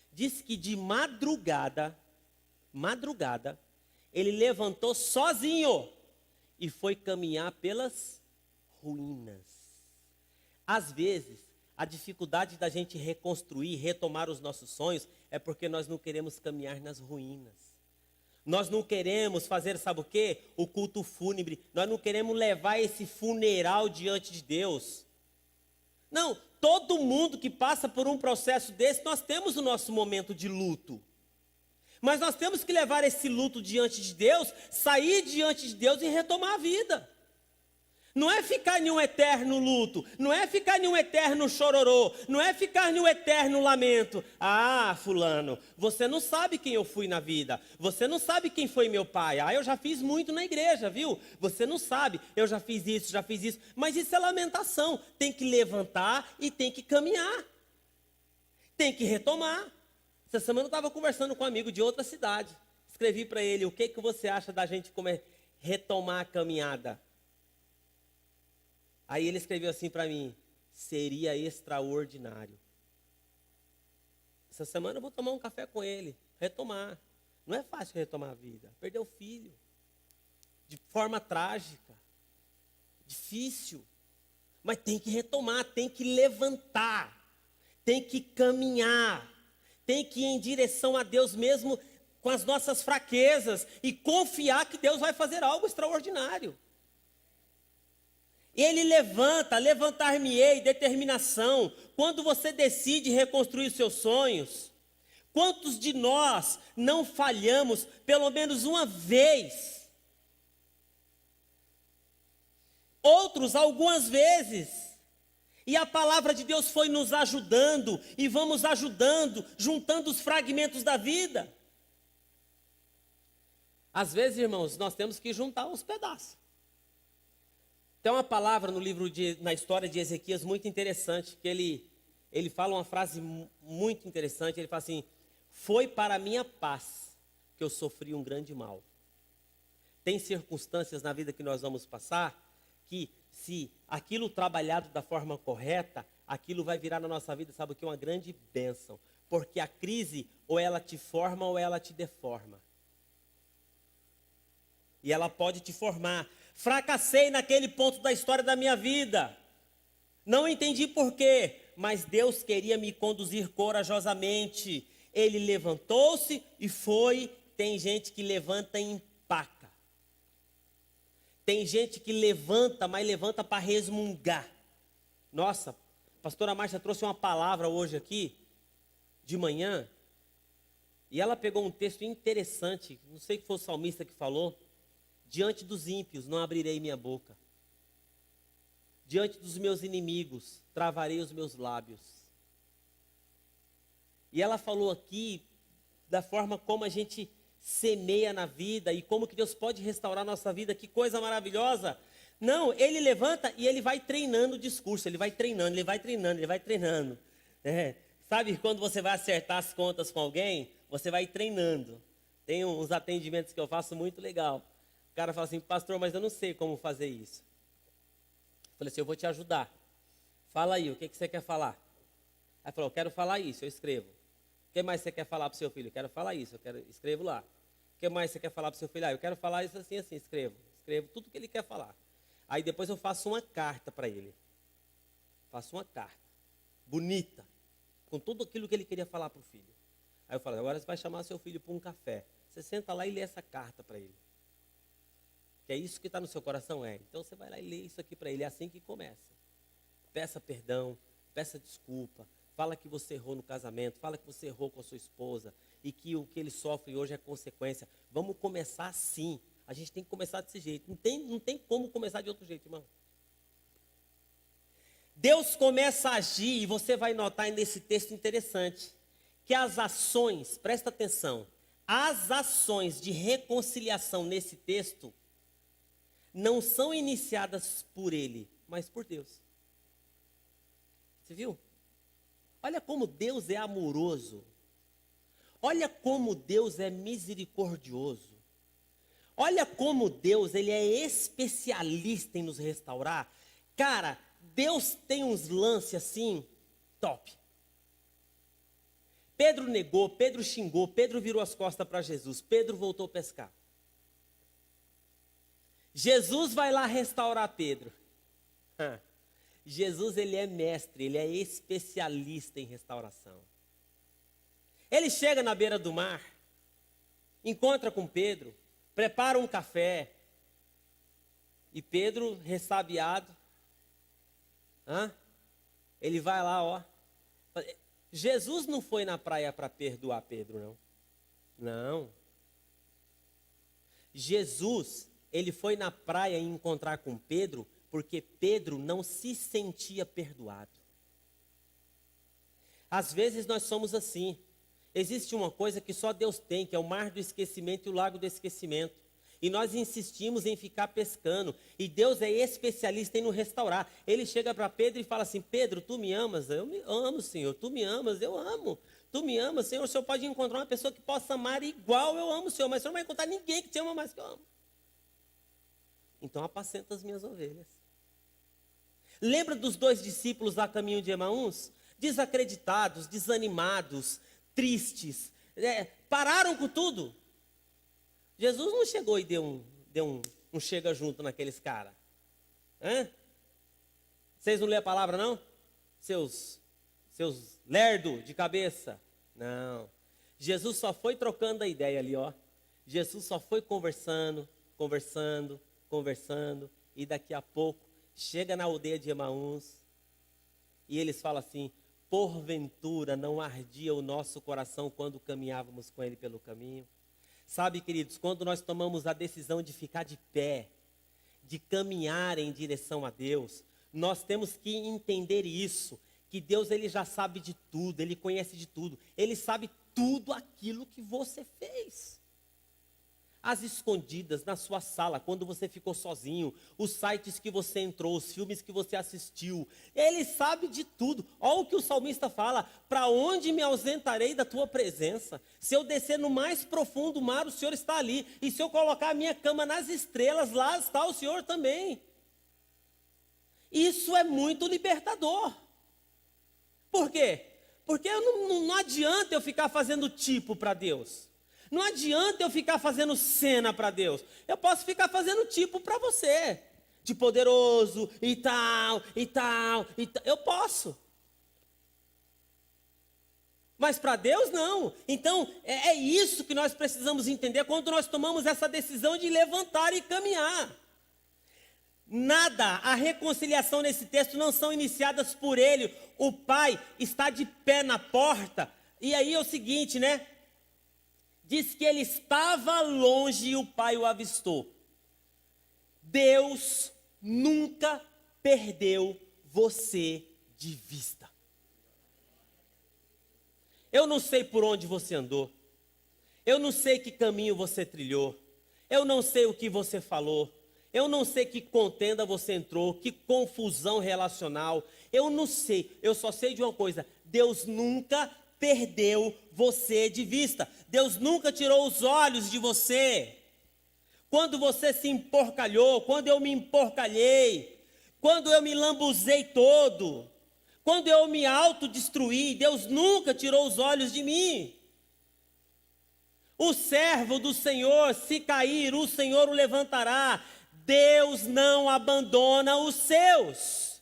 Diz que de madrugada, ele levantou sozinho e foi caminhar pelas ruínas. Às vezes, a dificuldade da gente reconstruir, retomar os nossos sonhos, é porque nós não queremos caminhar nas ruínas. Nós não queremos fazer, sabe o quê? O culto fúnebre. Nós não queremos levar esse funeral diante de Deus. Não, todo mundo que passa por um processo desse, nós temos o nosso momento de luto. Mas nós temos que levar esse luto diante de Deus, sair diante de Deus e retomar a vida. Não é ficar em um eterno luto, não é ficar em um eterno chororô, não é ficar em um eterno lamento. Fulano, você não sabe quem eu fui na vida, você não sabe quem foi meu pai. Eu já fiz muito na igreja, viu? Você não sabe, eu já fiz isso. Mas isso é lamentação, tem que levantar e tem que caminhar. Tem que retomar. Essa semana eu estava conversando com um amigo de outra cidade. Escrevi para ele, o que você acha da gente retomar a caminhada? Aí ele escreveu assim para mim, seria extraordinário. Essa semana eu vou tomar um café com ele, retomar. Não é fácil retomar a vida. Perdeu o filho, de forma trágica, difícil. Mas tem que retomar, tem que levantar, tem que caminhar, tem que ir em direção a Deus mesmo com as nossas fraquezas e confiar que Deus vai fazer algo extraordinário. Ele levanta, levantar-me-ei, determinação. Quando você decide reconstruir seus sonhos, quantos de nós não falhamos pelo menos uma vez? Outros algumas vezes. E a palavra de Deus foi nos ajudando e vamos ajudando, juntando os fragmentos da vida. Às vezes, irmãos, nós temos que juntar os pedaços. Tem uma palavra no na história de Ezequias muito interessante, que ele fala uma frase muito interessante, ele fala assim: foi para a minha paz que eu sofri um grande mal. Tem circunstâncias na vida que nós vamos passar, que se aquilo trabalhado da forma correta, aquilo vai virar na nossa vida, sabe o que? Uma grande bênção. Porque a crise, ou ela te forma, ou ela te deforma. E ela pode te formar. Fracassei naquele ponto da história da minha vida. Não entendi porquê, mas Deus queria me conduzir corajosamente. Ele levantou-se e foi. Tem gente que levanta e empaca. Tem gente que levanta, mas levanta para resmungar. Nossa, a pastora Márcia trouxe uma palavra hoje aqui, de manhã, e ela pegou um texto interessante, não sei que foi o salmista que falou: diante dos ímpios não abrirei minha boca, diante dos meus inimigos travarei os meus lábios. E ela falou aqui da forma como a gente semeia na vida e como que Deus pode restaurar a nossa vida. Que coisa maravilhosa. Não, ele levanta e ele vai treinando o discurso, ele vai treinando, ele vai treinando, ele vai treinando. Sabe quando você vai acertar as contas com alguém, você vai treinando. Tem uns atendimentos que eu faço muito legal. O cara fala assim: pastor, mas eu não sei como fazer isso. Eu falei assim: eu vou te ajudar. Fala aí, o que você quer falar? Aí falou: eu quero falar isso, eu escrevo. O que mais você quer falar para o seu filho? Eu quero falar isso, escrevo lá. O que mais você quer falar para o seu filho? Eu quero falar isso assim, assim, escrevo. Escrevo tudo que ele quer falar. Aí depois eu faço uma carta para ele. Faço uma carta, bonita, com tudo aquilo que ele queria falar para o filho. Aí eu falo: agora você vai chamar seu filho para um café. Você senta lá e lê essa carta para ele. Que é isso que está no seu coração? Então você vai lá e lê isso aqui para ele. É assim que começa. Peça perdão, peça desculpa. Fala que você errou no casamento, fala que você errou com a sua esposa e que o que ele sofre hoje é consequência. Vamos começar assim. A gente tem que começar desse jeito. Não tem como começar de outro jeito, irmão. Deus começa a agir, e você vai notar nesse texto interessante, que as ações, presta atenção, as ações de reconciliação nesse texto não são iniciadas por ele, mas por Deus. Você viu? Olha como Deus é amoroso. Olha como Deus é misericordioso. Olha como Deus, ele é especialista em nos restaurar. Cara, Deus tem uns lances assim, top. Pedro negou, Pedro xingou, Pedro virou as costas para Jesus, Pedro voltou a pescar. Jesus vai lá restaurar Pedro. Jesus, ele é mestre, ele é especialista em restauração. Ele chega na beira do mar, encontra com Pedro, prepara um café, e Pedro, ressabiado, ele vai lá, ó. Jesus não foi na praia para perdoar Pedro, não. Não. Jesus, ele foi na praia encontrar com Pedro, porque Pedro não se sentia perdoado. Às vezes nós somos assim. Existe uma coisa que só Deus tem, que é o mar do esquecimento e o lago do esquecimento. E nós insistimos em ficar pescando. E Deus é especialista em nos restaurar. Ele chega para Pedro e fala assim: Pedro, tu me amas? Eu me amo, Senhor. Tu me amas? Eu amo. Tu me amas, Senhor? O Senhor pode encontrar uma pessoa que possa amar igual eu amo, Senhor. Mas o Senhor não vai encontrar ninguém que te ama mais que eu amo. Então apacenta as minhas ovelhas. Lembra dos dois discípulos a caminho de Emaús? Desacreditados, desanimados, tristes, pararam com tudo. Jesus não chegou e deu um chega junto naqueles caras. Vocês não lêem a palavra, não? Seus lerdo de cabeça. Não. Jesus só foi trocando a ideia ali, ó. Jesus só foi conversando, e daqui a pouco chega na aldeia de Emaús e eles falam assim: porventura não ardia o nosso coração quando caminhávamos com ele pelo caminho? Sabe, queridos, quando nós tomamos a decisão de ficar de pé, de caminhar em direção a Deus, nós temos que entender isso, que Deus ele já sabe de tudo, ele conhece de tudo, ele sabe tudo aquilo que você fez. Às escondidas, na sua sala, quando você ficou sozinho, os sites que você entrou, os filmes que você assistiu, ele sabe de tudo. Olha o que o salmista fala: para onde me ausentarei da tua presença? Se eu descer no mais profundo mar, o Senhor está ali. E se eu colocar a minha cama nas estrelas, lá está o Senhor também. Isso é muito libertador. Por quê? Porque não adianta eu ficar fazendo tipo para Deus. Não adianta eu ficar fazendo cena para Deus. Eu posso ficar fazendo tipo para você, de poderoso e tal, e tal, e tal. Eu posso. Mas para Deus não. Então é isso que nós precisamos entender quando nós tomamos essa decisão de levantar e caminhar. Nada, a reconciliação nesse texto não são iniciadas por ele. O pai está de pé na porta. E aí é o seguinte, né? Diz que ele estava longe e o pai o avistou. Deus nunca perdeu você de vista. Eu não sei por onde você andou. Eu não sei que caminho você trilhou. Eu não sei o que você falou. Eu não sei que contenda você entrou, que confusão relacional. Eu não sei. Eu só sei de uma coisa: Deus nunca perdeu você de vista. Deus nunca tirou os olhos de você. Quando você se emporcalhou, quando eu me emporcalhei, quando eu me lambuzei todo, quando eu me autodestruí, Deus nunca tirou os olhos de mim. O servo do Senhor, se cair, o Senhor o levantará. Deus não abandona os seus.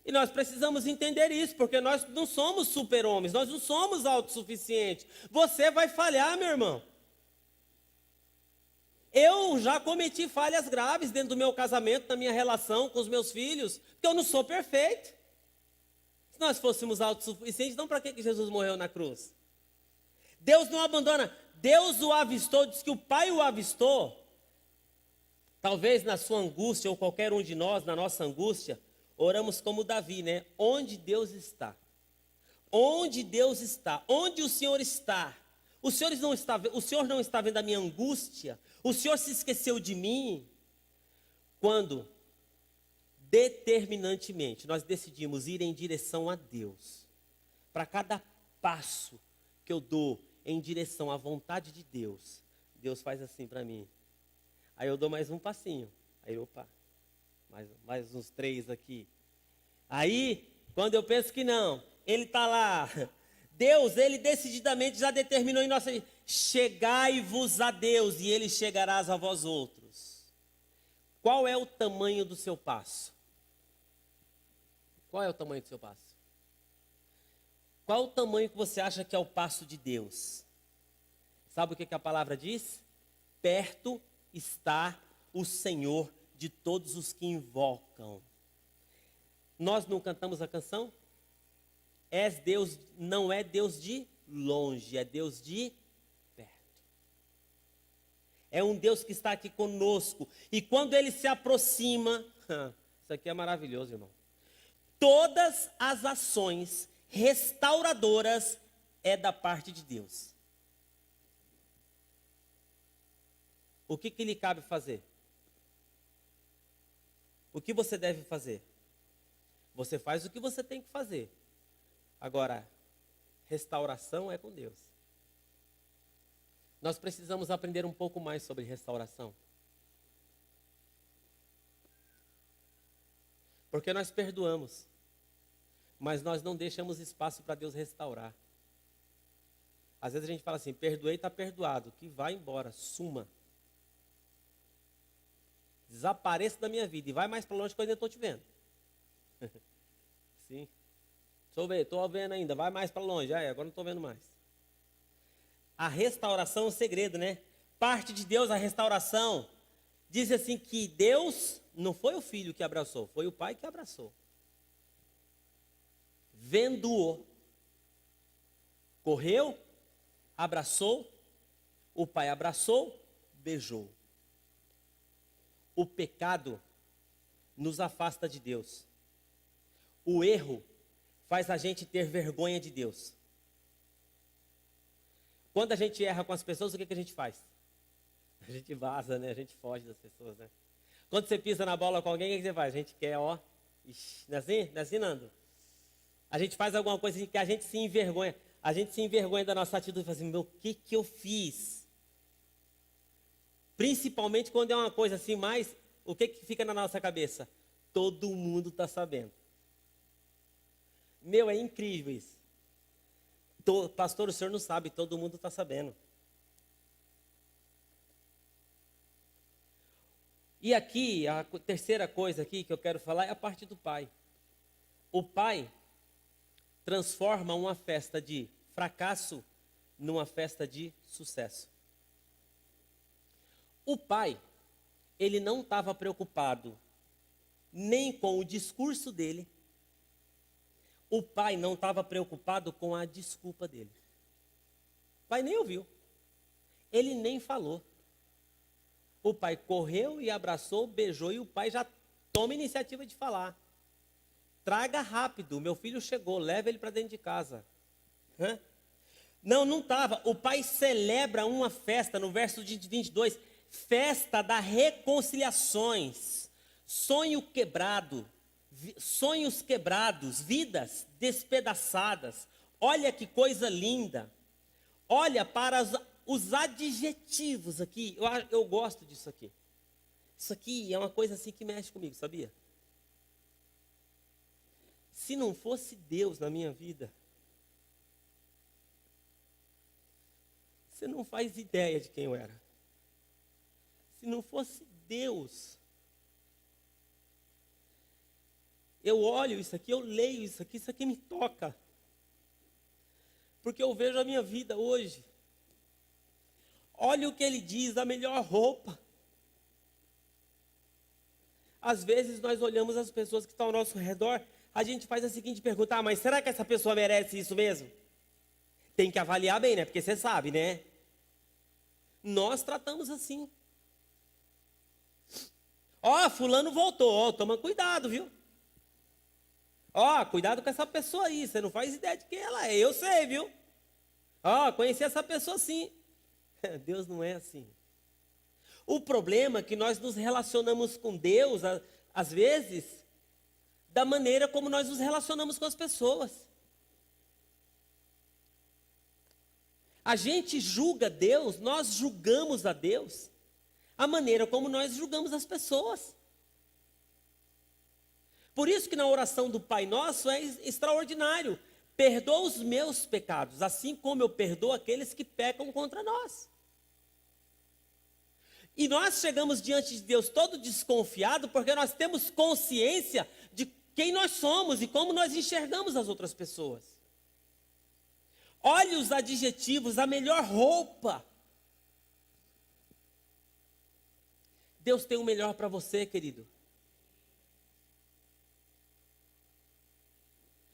E nós precisamos entender isso, porque nós não somos super-homens, nós não somos autossuficientes. Você vai falhar, meu irmão. Eu já cometi falhas graves dentro do meu casamento, na minha relação com os meus filhos, porque eu não sou perfeito. Se nós fôssemos autossuficientes, então para que Jesus morreu na cruz? Deus não abandona. Deus o avistou, diz que o Pai o avistou. Talvez na sua angústia, ou qualquer um de nós, na nossa angústia, oramos como Davi, né? Onde Deus está? Onde Deus está? Onde o Senhor está? O Senhor não está vendo a minha angústia? O Senhor se esqueceu de mim? Quando determinantemente nós decidimos ir em direção a Deus, para cada passo que eu dou em direção à vontade de Deus, Deus faz assim para mim. Aí eu dou mais um passinho. Aí, opa, mais uns 3 aqui. Aí, quando eu penso que não, ele está lá. Deus, ele decididamente já determinou em nossa vida: chegai-vos a Deus e ele chegarás a vós outros. Qual é o tamanho do seu passo? Qual é o tamanho do seu passo? Qual o tamanho que você acha que é o passo de Deus? Sabe o que a palavra diz? Perto está o Senhor de todos os que invocam. Nós não cantamos a canção? És Deus, não é Deus de longe, é Deus de perto. É um Deus que está aqui conosco. E quando Ele se aproxima, isso aqui é maravilhoso, irmão. Todas as ações restauradoras é da parte de Deus. O que lhe cabe fazer? O que você deve fazer? Você faz o que você tem que fazer. Agora, restauração é com Deus. Nós precisamos aprender um pouco mais sobre restauração. Porque nós perdoamos, mas nós não deixamos espaço para Deus restaurar. Às vezes a gente fala assim: perdoei, está perdoado, que vai embora, suma. Desapareça da minha vida e vai mais para longe que eu ainda estou te vendo. Sim. Deixa eu ver, estou vendo ainda, vai mais para longe. Agora não estou vendo mais. A restauração é o segredo, né? Parte de Deus, a restauração. Diz assim que Deus não foi o filho que abraçou, foi o pai que abraçou. Vendo-o, correu, abraçou, o pai abraçou, beijou. O pecado nos afasta de Deus. O erro faz a gente ter vergonha de Deus. Quando a gente erra com as pessoas, o que a gente faz? A gente vaza, né? A gente foge das pessoas, né? Quando você pisa na bola com alguém, o que você faz? A gente quer, ó. Ixi, não é assim? Não é assim, Nando? A gente faz alguma coisa que a gente se envergonha. A gente se envergonha da nossa atitude e fala assim, meu, o que eu fiz? Principalmente quando é uma coisa assim, mais, o que fica na nossa cabeça? Todo mundo está sabendo. Meu, é incrível isso. Pastor, o senhor não sabe, todo mundo está sabendo. E aqui, a terceira coisa aqui que eu quero falar é a parte do pai. O pai transforma uma festa de fracasso numa festa de sucesso. O pai, ele não estava preocupado nem com o discurso dele. O pai não estava preocupado com a desculpa dele. O pai nem ouviu. Ele nem falou. O pai correu e abraçou, beijou, e o pai já toma a iniciativa de falar. Traga rápido, meu filho chegou, leva ele para dentro de casa. Hã? Não estava. O pai celebra uma festa, no verso de 22, festa das reconciliações, sonhos quebrados, vidas despedaçadas. Olha que coisa linda. Olha para os adjetivos aqui. Eu gosto disso aqui. Isso aqui é uma coisa assim que mexe comigo, sabia? Se não fosse Deus na minha vida, você não faz ideia de quem eu era. Se não fosse Deus, eu olho isso aqui, eu leio isso aqui me toca. Porque eu vejo a minha vida hoje. Olha o que ele diz, a melhor roupa. Às vezes nós olhamos as pessoas que estão ao nosso redor, a gente faz a seguinte pergunta, mas será que essa pessoa merece isso mesmo? Tem que avaliar bem, né? Porque você sabe, né? Nós tratamos assim. Fulano voltou, toma cuidado, viu? Cuidado com essa pessoa aí, você não faz ideia de quem ela é, eu sei, viu? Conheci essa pessoa sim. Deus não é assim. O problema é que nós nos relacionamos com Deus, às vezes, da maneira como nós nos relacionamos com as pessoas. A gente julga Deus, nós julgamos a Deus, a maneira como nós julgamos as pessoas. Por isso que na oração do Pai Nosso é extraordinário. Perdoa os meus pecados, assim como eu perdoo aqueles que pecam contra nós. E nós chegamos diante de Deus todo desconfiado, porque nós temos consciência de quem nós somos e como nós enxergamos as outras pessoas. Olhe os adjetivos, a melhor roupa. Deus tem o melhor para você, querido.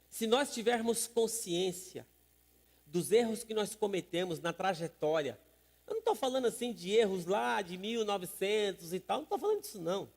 Se nós tivermos consciência dos erros que nós cometemos na trajetória, eu não estou falando assim de erros lá de 1900 e tal, não estou falando disso não.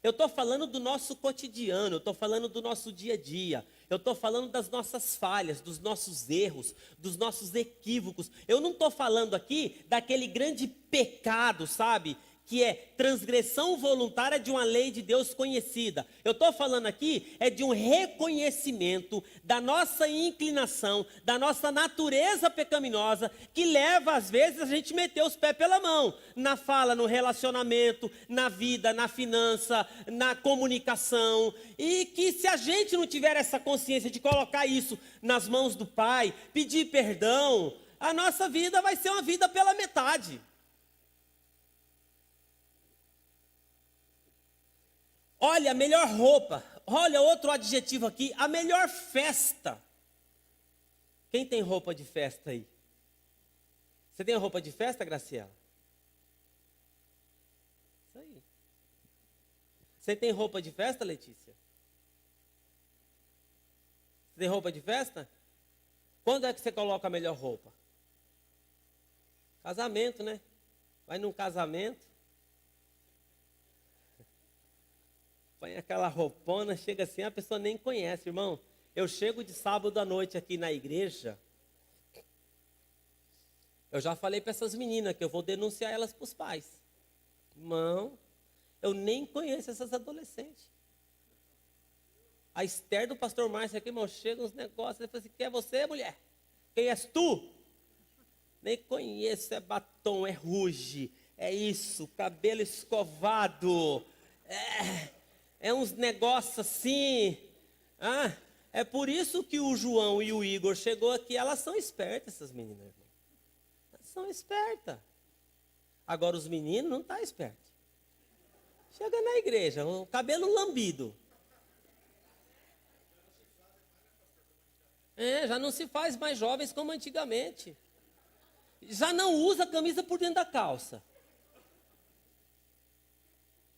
Eu estou falando do nosso cotidiano, eu estou falando do nosso dia a dia, eu estou falando das nossas falhas, dos nossos erros, dos nossos equívocos. Eu não estou falando aqui daquele grande pecado, sabe? Que é transgressão voluntária de uma lei de Deus conhecida. Eu estou falando aqui de um reconhecimento da nossa inclinação, da nossa natureza pecaminosa, que leva às vezes a gente meter os pés pela mão, na fala, no relacionamento, na vida, na finança, na comunicação, e que se a gente não tiver essa consciência de colocar isso nas mãos do Pai, pedir perdão, a nossa vida vai ser uma vida pela metade. Olha, a melhor roupa, olha, outro adjetivo aqui, a melhor festa. Quem tem roupa de festa aí? Você tem roupa de festa, Graciela? Isso aí. Você tem roupa de festa, Letícia? Você tem roupa de festa? Quando é que você coloca a melhor roupa? Casamento, né? Vai num casamento, põe aquela roupona, chega assim, a pessoa nem conhece, irmão. Eu chego de sábado à noite aqui na igreja, eu já falei para essas meninas que eu vou denunciar elas para os pais. Irmão, eu nem conheço essas adolescentes. A Esther do pastor Márcio aqui, irmão, chega uns negócios, ele fala assim, quem é você, mulher? Quem és tu? Nem conheço, é batom, é ruge, é isso, cabelo escovado, é uns negócios assim. É por isso que o João e o Igor chegou aqui, elas são espertas, essas meninas, irmão. Elas são espertas. Agora os meninos não estão espertos. Chega na igreja, o cabelo lambido. Já não se faz mais jovens como antigamente. Já não usa a camisa por dentro da calça.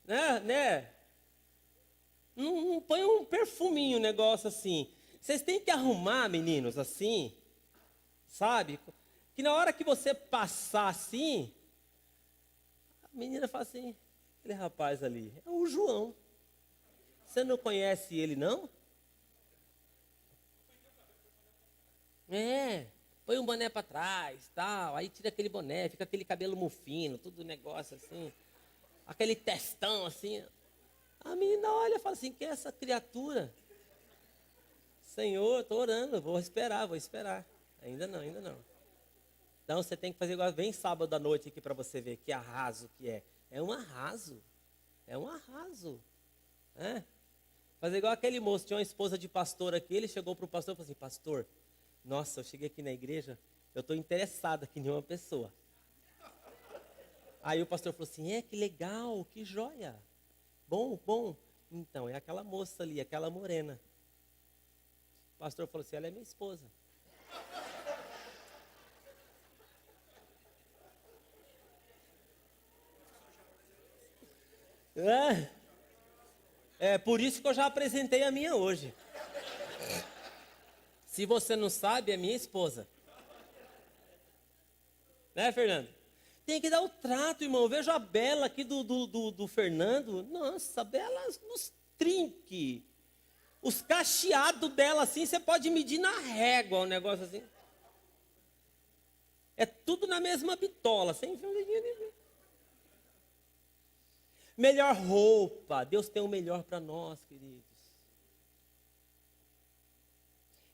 Né? Não põe um perfuminho, um negócio assim. Vocês têm que arrumar, meninos, assim, sabe? Que na hora que você passar assim, a menina fala assim, aquele rapaz ali, é o João. Você não conhece ele, não? Põe um boné para trás, tal, aí tira aquele boné, fica aquele cabelo mufino, tudo negócio assim, aquele testão assim. A menina olha e fala assim, que é essa criatura? Senhor, estou orando, vou esperar. Ainda não. Então você tem que fazer igual, vem sábado à noite aqui para você ver que arraso que é. É um arraso. Fazer igual aquele moço, tinha uma esposa de pastor aqui, ele chegou para o pastor e falou assim, pastor, nossa, eu cheguei aqui na igreja, eu estou interessado aqui em uma pessoa. Aí o pastor falou assim, que legal, que joia. Bom. Então, é aquela moça ali, aquela morena. O pastor falou assim, ela é minha esposa. É por isso que eu já apresentei a minha hoje. Se você não sabe, é minha esposa. Né, Fernando? Tem que dar o trato, irmão. Veja a Bela aqui do Fernando. Nossa, a Bela nos trinque. Os cacheados dela assim, você pode medir na régua um negócio assim. É tudo na mesma bitola, sem melhor roupa. Deus tem o melhor para nós, queridos.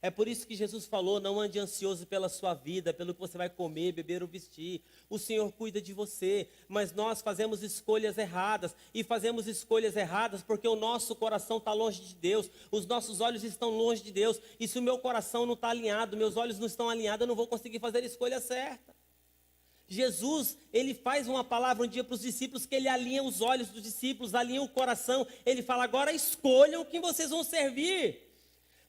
É por isso que Jesus falou, não ande ansioso pela sua vida, pelo que você vai comer, beber ou vestir. O Senhor cuida de você, mas nós fazemos escolhas erradas. E fazemos escolhas erradas porque o nosso coração está longe de Deus. Os nossos olhos estão longe de Deus. E se o meu coração não está alinhado, meus olhos não estão alinhados, eu não vou conseguir fazer a escolha certa. Jesus, ele faz uma palavra um dia para os discípulos, que ele alinha os olhos dos discípulos, alinha o coração. Ele fala, agora escolham quem vocês vão servir.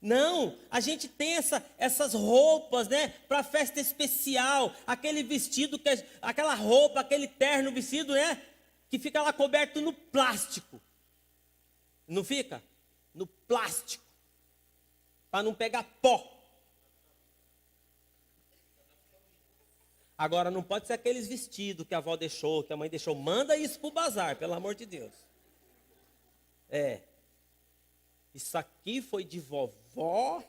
Não, a gente tem essas roupas, né, para festa especial, aquele vestido, aquela roupa, aquele terno vestido, né, que fica lá coberto no plástico. Não fica? No plástico, para não pegar pó. Agora não pode ser aqueles vestidos que a avó deixou, que a mãe deixou. Manda isso para o bazar, pelo amor de Deus. Isso aqui foi de vovó,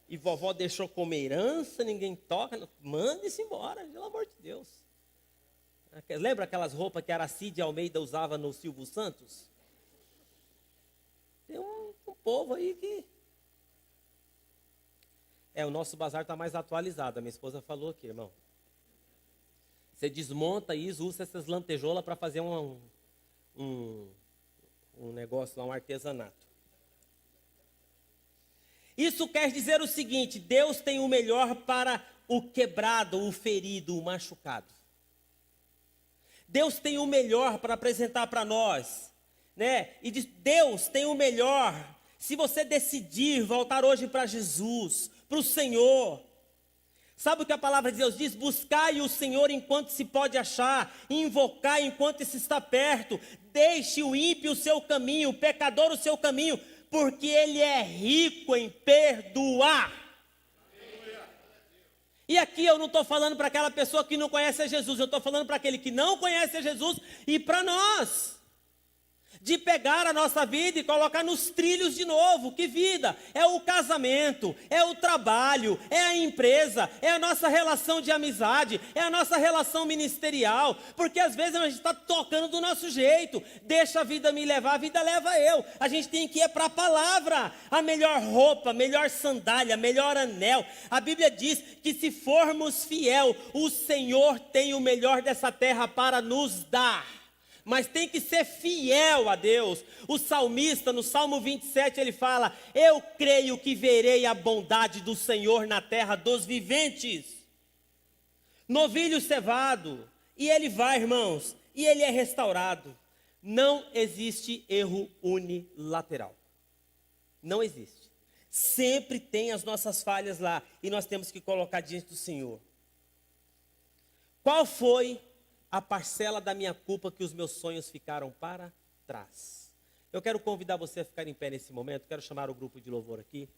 e vovó deixou como herança, ninguém toca. Manda isso embora, pelo amor de Deus. Lembra aquelas roupas que Aracide Almeida usava no Silvio Santos? Tem um povo aí que... o nosso bazar está mais atualizado, a minha esposa falou aqui, irmão. Você desmonta isso, usa essas lantejoulas para fazer um negócio lá, um artesanato. Isso quer dizer o seguinte, Deus tem o melhor para o quebrado, o ferido, o machucado. Deus tem o melhor para apresentar para nós, né? E Deus tem o melhor. Se você decidir voltar hoje para Jesus, para o Senhor, sabe o que a palavra de Deus diz? Buscai o Senhor enquanto se pode achar, invocai enquanto se está perto, deixe o ímpio o seu caminho, o pecador o seu caminho, porque Ele é rico em perdoar. E aqui eu não estou falando para aquela pessoa que não conhece a Jesus, eu estou falando para aquele que não conhece a Jesus e para nós. De pegar a nossa vida e colocar nos trilhos de novo. Que vida? É o casamento, é o trabalho, é a empresa, é a nossa relação de amizade, é a nossa relação ministerial. Porque às vezes a gente está tocando do nosso jeito. Deixa a vida me levar, a vida leva eu. A gente tem que ir para a palavra. A melhor roupa, a melhor sandália, melhor anel. A Bíblia diz que se formos fiel, o Senhor tem o melhor dessa terra para nos dar. Mas tem que ser fiel a Deus. O salmista, no Salmo 27, ele fala: eu creio que verei a bondade do Senhor na terra dos viventes. Novilho cevado, e ele vai, irmãos, e ele é restaurado. Não existe erro unilateral. Não existe. Sempre tem as nossas falhas lá, e nós temos que colocar diante do Senhor. Qual foi a parcela da minha culpa que os meus sonhos ficaram para trás? Eu quero convidar você a ficar em pé nesse momento. Quero chamar o grupo de louvor aqui.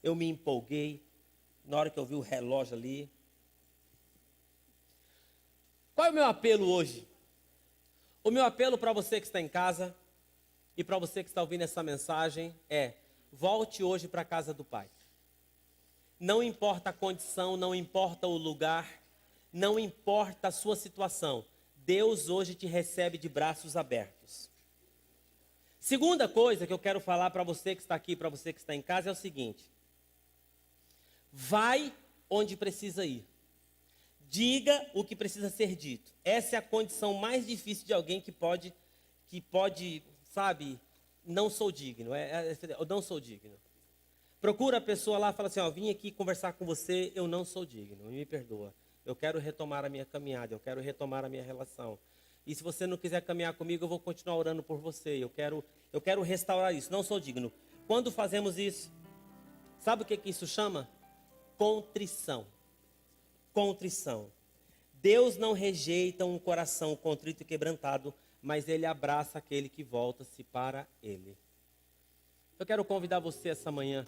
Eu me empolguei na hora que eu vi o relógio ali. Qual é o meu apelo hoje? O meu apelo para você que está em casa e para você que está ouvindo essa mensagem é: volte hoje para a casa do Pai. Não importa a condição, não importa o lugar, não importa a sua situação. Deus hoje te recebe de braços abertos. Segunda coisa que eu quero falar para você que está aqui, para você que está em casa, é o seguinte: vai onde precisa ir. Diga o que precisa ser dito. Essa é a condição mais difícil de alguém que pode, sabe, não sou digno. Eu não sou digno. Procura a pessoa lá e fala assim: ó, vim aqui conversar com você, eu não sou digno, me perdoa. Eu quero retomar a minha caminhada, eu quero retomar a minha relação. E se você não quiser caminhar comigo, eu vou continuar orando por você. Eu quero restaurar isso, não sou digno. Quando fazemos isso, sabe o que isso chama? Contrição. Contrição. Deus não rejeita um coração contrito e quebrantado, mas Ele abraça aquele que volta-se para Ele. Eu quero convidar você essa manhã,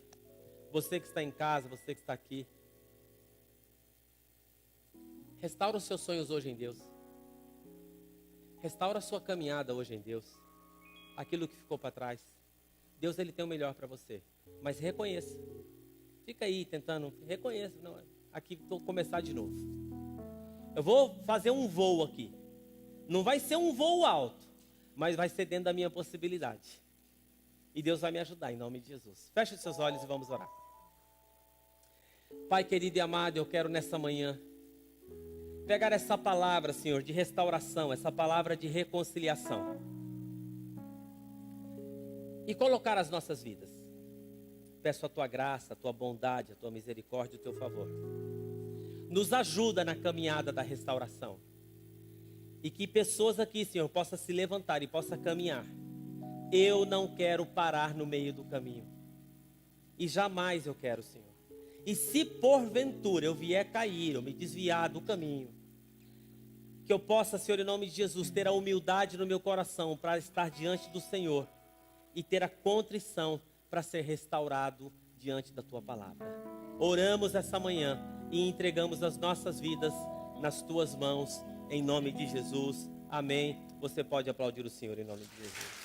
você que está em casa, você que está aqui, restaura os seus sonhos hoje em Deus. Restaura a sua caminhada hoje em Deus. Aquilo que ficou para trás. Deus, Ele tem o melhor para você. Mas reconheça. Fica aí tentando, reconheça. Não, aqui vou começar de novo. Eu vou fazer um voo aqui. Não vai ser um voo alto, mas vai ser dentro da minha possibilidade. E Deus vai me ajudar em nome de Jesus. Feche os seus olhos e vamos orar. Pai querido e amado, eu quero nessa manhã pegar essa palavra, Senhor, de restauração, essa palavra de reconciliação e colocar as nossas vidas. Peço a Tua graça, a Tua bondade, a Tua misericórdia e o Teu favor. Nos ajuda na caminhada da restauração. E que pessoas aqui, Senhor, possam se levantar e possam caminhar. Eu não quero parar no meio do caminho. E jamais eu quero, Senhor. E se porventura eu vier cair, ou me desviar do caminho, que eu possa, Senhor, em nome de Jesus, ter a humildade no meu coração para estar diante do Senhor e ter a contrição para ser restaurado diante da Tua palavra. Oramos essa manhã e entregamos as nossas vidas nas Tuas mãos, em nome de Jesus. Amém. Você pode aplaudir o Senhor em nome de Jesus.